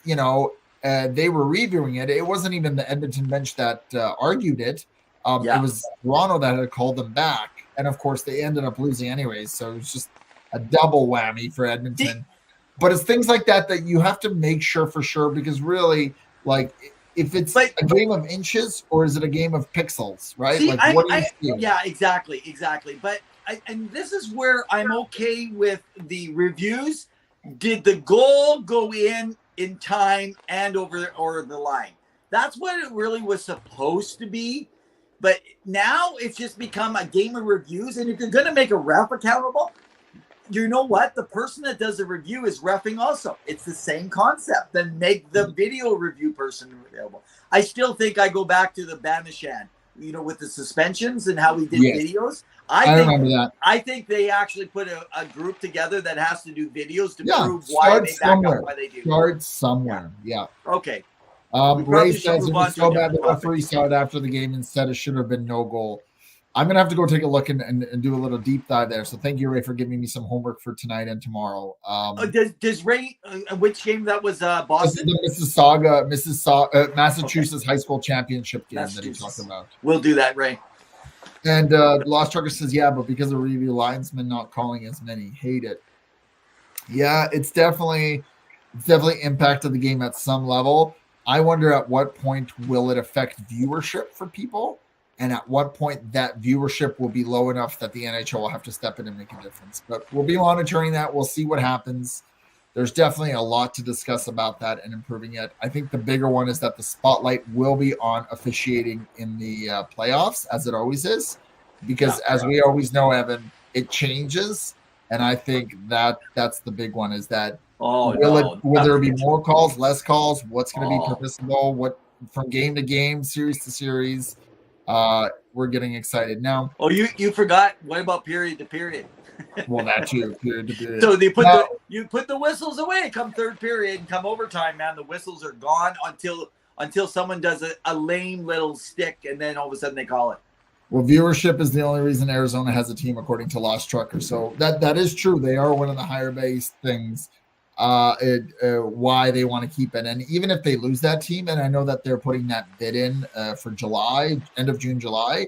they were reviewing it. It wasn't even the Edmonton bench that argued it. It was Toronto that had called them back. And, of course, they ended up losing anyways. So it was just a double whammy for Edmonton. But it's things like that you have to make sure for sure, because really, if it's a game of inches or is it a game of pixels, right? See, what do you feel? Yeah, exactly. But and this is where I'm okay with the reviews. Did the goal go in time and over the line? That's what it really was supposed to be. But now it's just become a game of reviews. And if you're going to make a ref accountable, you know what? The person that does the review is reffing also. It's the same concept. Then make the video review person available. I still think I go back to the Banishad. with the suspensions and how we did Yes. videos. I remember that. I think they actually put a group together that has to do videos to Yeah, prove why start they back somewhere. up why they do. Start somewhere. Yeah. Okay. We Ray probably should says move it on was to a so bad the different referee saw it after the game and said it should have been no goal. I'm going to have to go take a look and do a little deep dive there. So thank you, Ray, for giving me some homework for tonight and tomorrow. Does Ray, which game that was, Boston? This is the Massachusetts High School Championship game that he talked about. We'll do that, Ray. And Lost Trucker says, yeah, but because of review linesmen not calling as many, hate it. Yeah, it's definitely impacted the game at some level. I wonder at what point will it affect viewership for people? And at what point that viewership will be low enough that the NHL will have to step in and make a difference. But we'll be monitoring that. We'll see what happens. There's definitely a lot to discuss about that and improving it. I think the bigger one is that the spotlight will be on officiating in the playoffs, as it always is. Because as we always know, Evan, it changes. And I think that's the big one is that will there be more calls, less calls? What's going to be permissible? What from game to game, series to series? We're getting excited now. Oh, you forgot. What about period to period? Well, that too, period to period. So you put the whistles away. Come third period, come overtime, man. The whistles are gone until someone does a lame little stick, and then all of a sudden they call it. Well, viewership is the only reason Arizona has a team, according to Lost Trucker. So that is true. They are one of the higher base things. Why they want to keep it, and even if they lose that team, and I know that they're putting that bid in for July, end of June, July.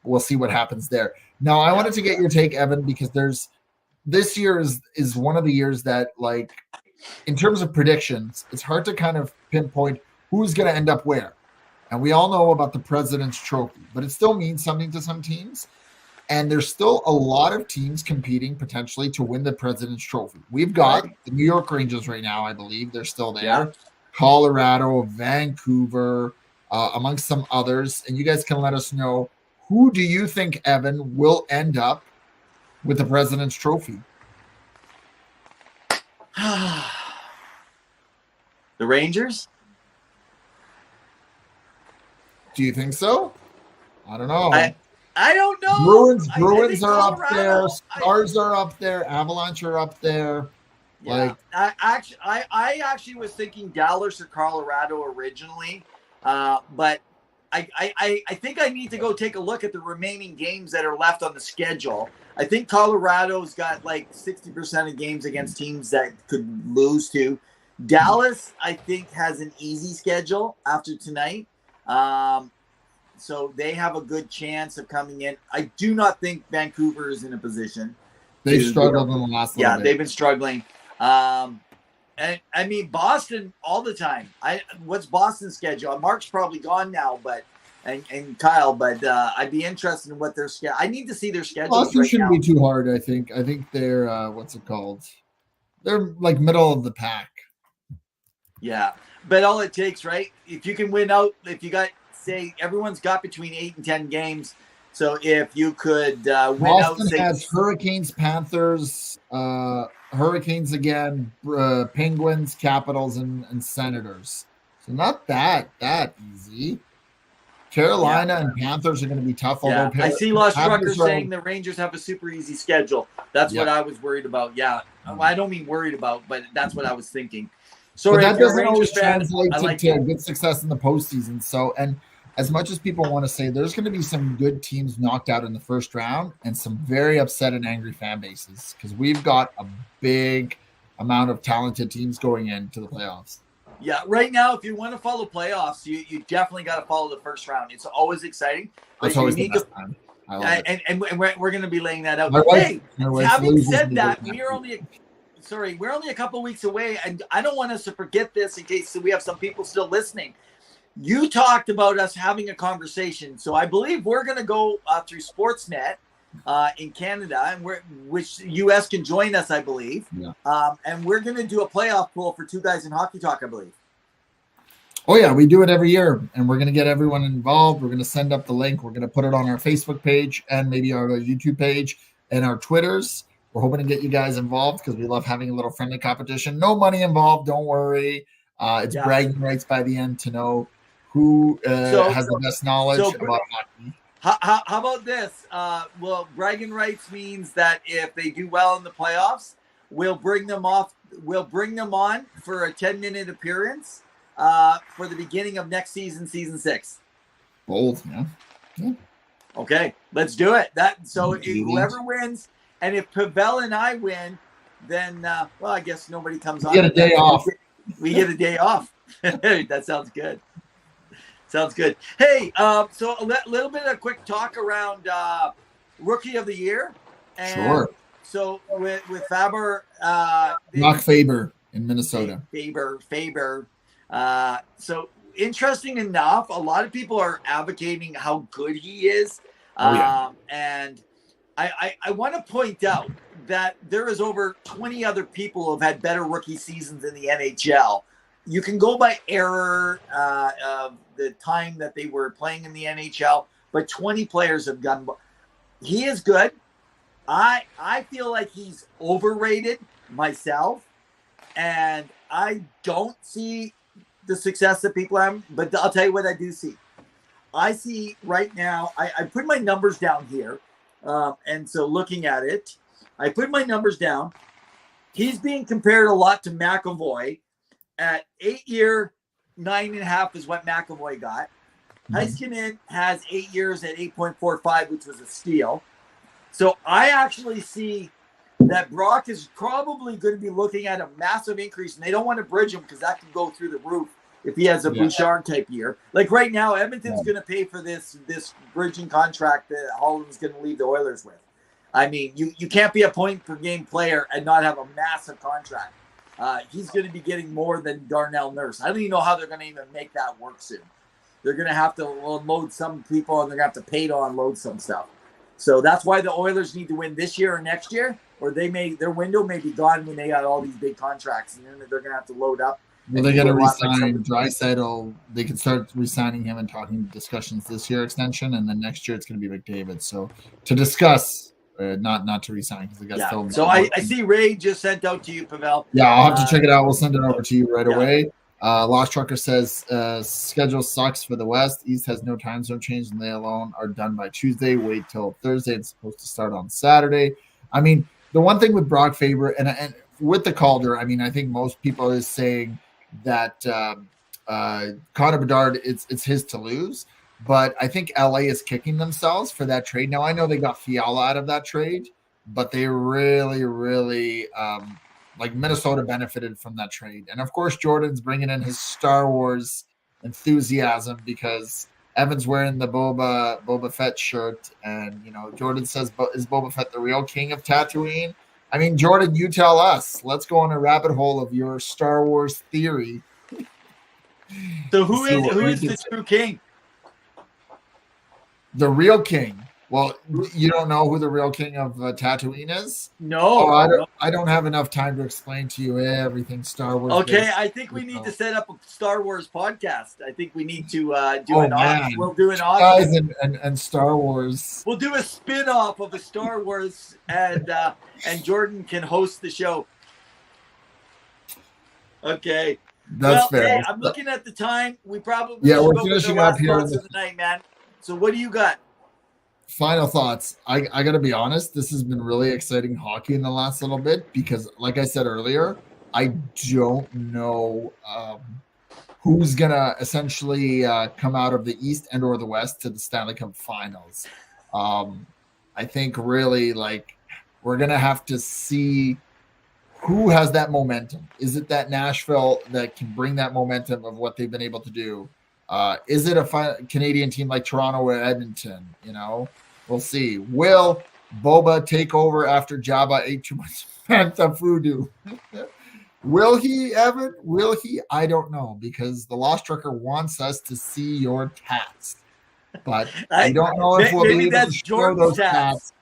We'll see what happens there. Now, I wanted to get your take, Evan, because this year is one of the years that, like, in terms of predictions, it's hard to kind of pinpoint who's going to end up where. And we all know about the President's Trophy, but it still means something to some teams. And there's still a lot of teams competing potentially to win the President's Trophy. We've got the New York Rangers right now, I believe. They're still there. Yeah. Colorado, Vancouver, amongst some others. And you guys can let us know, who do you think, Evan, will end up with the President's Trophy? The Rangers? Do you think so? I don't know. I don't know. Bruins are up there. Stars are up there. Avalanche are up there. Yeah. I actually was thinking Dallas or Colorado originally, but I think I need to go take a look at the remaining games that are left on the schedule. I think Colorado's got like 60% of games against teams that could lose to. Dallas, I think, has an easy schedule after tonight. So they have a good chance of coming in. I do not think Vancouver is in a position. They've struggled in the last little bit. They've been struggling. And I mean, Boston all the time. What's Boston's schedule? Mark's probably gone now, and Kyle, but I'd be interested in what their schedule. I need to see their schedule. Boston shouldn't be too hard, I think. I think they're what's it called? They're like middle of the pack. Yeah, but all it takes, right? If you can win out, if you got, say, everyone's got between 8 and 10 games. So if you could win out, Boston has Hurricanes, Panthers, Hurricanes again, Penguins, Capitals, and Senators. So not that easy. Carolina and Panthers are going to be tough. Yeah. I see Lost Trucker saying the Rangers have a super easy schedule. That's what I was worried about. Yeah, I don't mean worried about, but that's what I was thinking. But that doesn't always translate to good success in the postseason. So, and as much as people want to say there's going to be some good teams knocked out in the first round and some very upset and angry fan bases, because we've got a big amount of talented teams going into the playoffs. Yeah, right now, if you want to follow playoffs, you definitely got to follow the first round. It's always exciting. It's always the best time. And we're going to be laying that out. Hey, having said that, we're only a couple weeks away, and I don't want us to forget this in case we have some people still listening. You talked about us having a conversation, so I believe we're going to go through Sportsnet in Canada, and which US can join us, I believe. Yeah. And we're going to do a playoff poll for Two Guys in Hockey Talk, I believe. Oh yeah, we do it every year, and we're going to get everyone involved. We're going to send up the link. We're going to put it on our Facebook page and maybe our YouTube page and our Twitters. We're hoping to get you guys involved because we love having a little friendly competition. No money involved. Don't worry. It's bragging rights by the end to know who So- has the best knowledge so- about hockey. How about this? Well, bragging rights means that if they do well in the playoffs, we'll bring them on for a 10-minute appearance for the beginning of next season, season 6. Bold, yeah. Okay, let's do it. So Do whoever wins, and if Pawel and I win, then well, I guess nobody comes on. Get a day off. We get a day off. That sounds good. Sounds good. Hey, so a little bit of quick talk around Rookie of the Year. And Sure. So with Faber, Mark Faber in Minnesota. Faber. So interesting enough, a lot of people are advocating how good he is. And I want to point out that there is over 20 other people who have had better rookie seasons in the NHL. You can go by error of the time that they were playing in the NHL, but 20 players have done. He is good. I feel like he's overrated myself, and I don't see the success that people have, but I'll tell you what I do see. I see right now, I put my numbers down here, and so looking at it, I put my numbers down. He's being compared a lot to McAvoy. At 8 year, 9.5 is what McAvoy got. Heiskanen has 8 years at 8.45, which was a steal. So I actually see that Brock is probably going to be looking at a massive increase, and they don't want to bridge him because that can go through the roof if he has a Bouchard type year. Like right now, Edmonton's going to pay for this bridging contract that Holland's going to leave the Oilers with. I mean, you can't be a point per game player and not have a massive contract. He's going to be getting more than Darnell Nurse. I don't even know how they're going to even make that work soon. They're going to have to unload some people, and they're going to have to pay to unload some stuff. So that's why the Oilers need to win this year or next year, or their window may be gone when they got all these big contracts, and then they're going to have to load up. Well, they're going to re-sign Draisaitl. They can start re-signing him and talking discussions this year extension, and then next year it's going to be McDavid. So to discuss. Not to resign because they got still. So I see Ray just sent out to you, Pawel. Yeah, I'll have to check it out. We'll send it over to you right away. Lost Trucker says schedule sucks for the West. East has no time zone change, and they alone are done by Tuesday. Wait till Thursday. It's supposed to start on Saturday. I mean, the one thing with Brock Faber and with the Calder, I mean, I think most people is saying that Connor Bedard, it's his to lose. But I think LA is kicking themselves for that trade. Now, I know they got Fiala out of that trade, but they really, really, like Minnesota benefited from that trade. And, of course, Jordan's bringing in his Star Wars enthusiasm because Evan's wearing the Boba Fett shirt. And, Jordan says, is Boba Fett the real king of Tatooine? I mean, Jordan, you tell us. Let's go on a rabbit hole of your Star Wars theory. So who is the true king? The real king. Well, you don't know who the real king of Tatooine is? No. I don't have enough time to explain to you everything Star Wars. Okay, I think we need to set up a Star Wars podcast. I think we need to do an auction. We'll do an auction. And Star Wars. We'll do a spin-off of a Star Wars, and Jordan can host the show. Okay. That's fair. Hey, I'm looking at the time. We probably we're finishing up here of the night, man. So what do you got? Final thoughts. I got to be honest. This has been really exciting hockey in the last little bit because, like I said earlier, I don't know who's going to essentially come out of the East and or the West to the Stanley Cup Finals. I think really we're going to have to see who has that momentum. Is it that Nashville that can bring that momentum of what they've been able to do? Is it a Canadian team like Toronto or Edmonton? We'll see. Will Boba take over after Jabba ate too much Fanta Fudu? Will he, Evan? Will he? I don't know because the Lost Trucker wants us to see your tats. But I don't know if we'll be able to show those tats.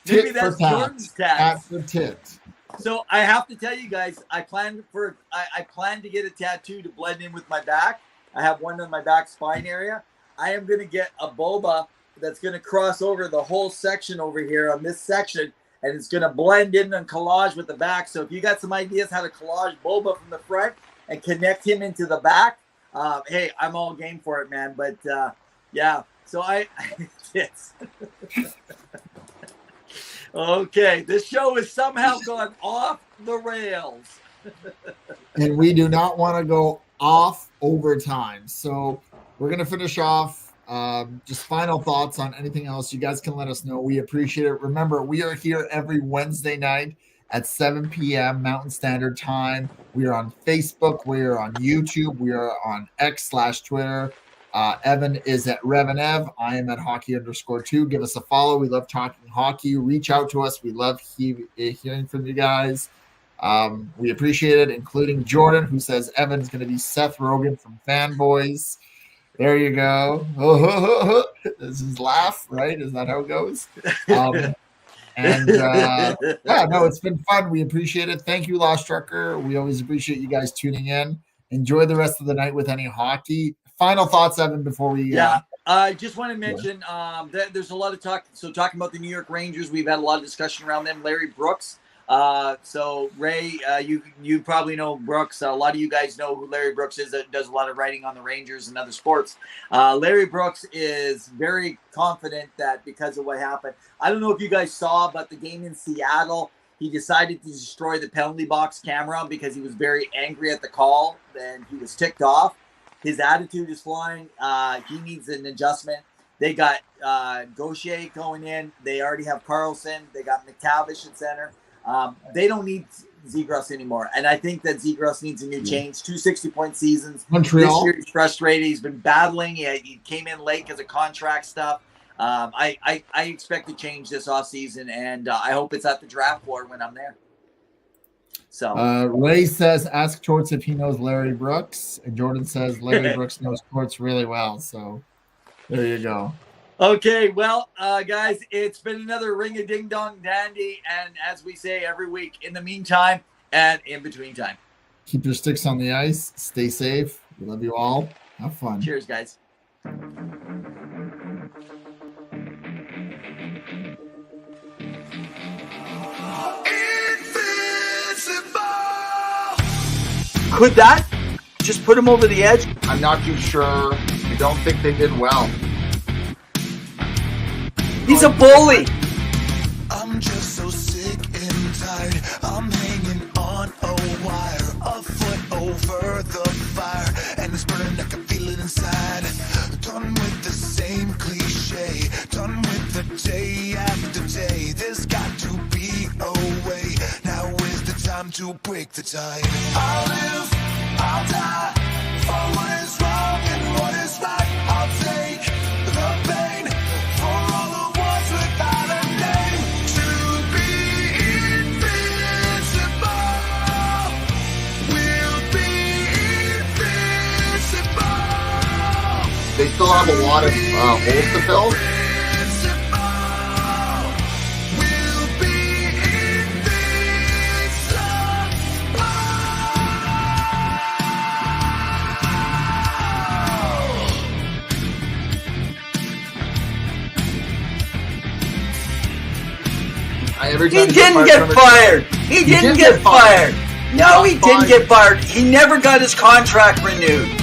Maybe that's Jordan's tats. Tats for tits. So I have to tell you guys, I plan to get a tattoo to blend in with my back. I have one on my back spine area. I am going to get a boba that's going to cross over the whole section over here on this section, and it's going to blend in and collage with the back. So if you got some ideas how to collage boba from the front and connect him into the back, hey, I'm all game for it, man. But yeah, so yes. Okay, this show has somehow gone off the rails. And we do not want to go off overtime. So we're going to finish off. Just final thoughts on anything else. You guys can let us know. We appreciate it. Remember, we are here every Wednesday night at 7 p.m. Mountain Standard Time. We are on Facebook. We are on YouTube. We are on X/Twitter. Evan is at Rev and Ev. I am at hockey_2. Give us a follow. We love talking hockey. Reach out to us. We love hearing from you guys. We appreciate it, including Jordan, who says Evan's going to be Seth Rogen from Fanboys. There you go. This is laugh, right? Is that how it goes? Yeah, no, it's been fun. We appreciate it. Thank you, Lost Trucker. We always appreciate you guys tuning in. Enjoy the rest of the night with any hockey. Final thoughts, Evan, before we... I just want to mention that there's a lot of talk. So talking about the New York Rangers, we've had a lot of discussion around them. Larry Brooks. So Ray, you probably know Brooks. A lot of you guys know who Larry Brooks is, that does a lot of writing on the Rangers and other sports. Larry Brooks is very confident that because of what happened, I don't know if you guys saw, but the game in Seattle, he decided to destroy the penalty box camera because he was very angry at the call and he was ticked off. His attitude is flying. He needs an adjustment. They got Gaucher going in. They already have Carlson. They got McTavish at center. They don't need Zegras anymore. And I think that Zegras needs a new change. 2 60-point seasons. Montreal. This year he's frustrated. He's been battling. He came in late because of contract stuff. I expect to change this offseason, and I hope it's at the draft board when I'm there. So Ray says, ask Torts if he knows Larry Brooks. And Jordan says Larry Brooks knows Torts really well. So there you go. Okay, well, guys, it's been another ring-a-ding-dong dandy, and as we say every week, in the meantime and in between time. Keep your sticks on the ice. Stay safe. We love you all. Have fun. Cheers, guys. Could that just put him over the edge? I'm not too sure. I don't think they did well. He's a bully. I'm just so sick and tired. I'm hanging on a wire, a foot over the fire, and it's burning. I can feel it inside. Done with the same cliche. Done with the day after day. There's got to be a way. Now is the time to break the tide. I'll live, I'll die for what is wrong and what is right. I'll take the pain for all the ones without a name. To be invincible, we'll be invincible. They still have a lot of holes to fill. He didn't get fired. He didn't get fired. No, he didn't get fired. He never got his contract renewed.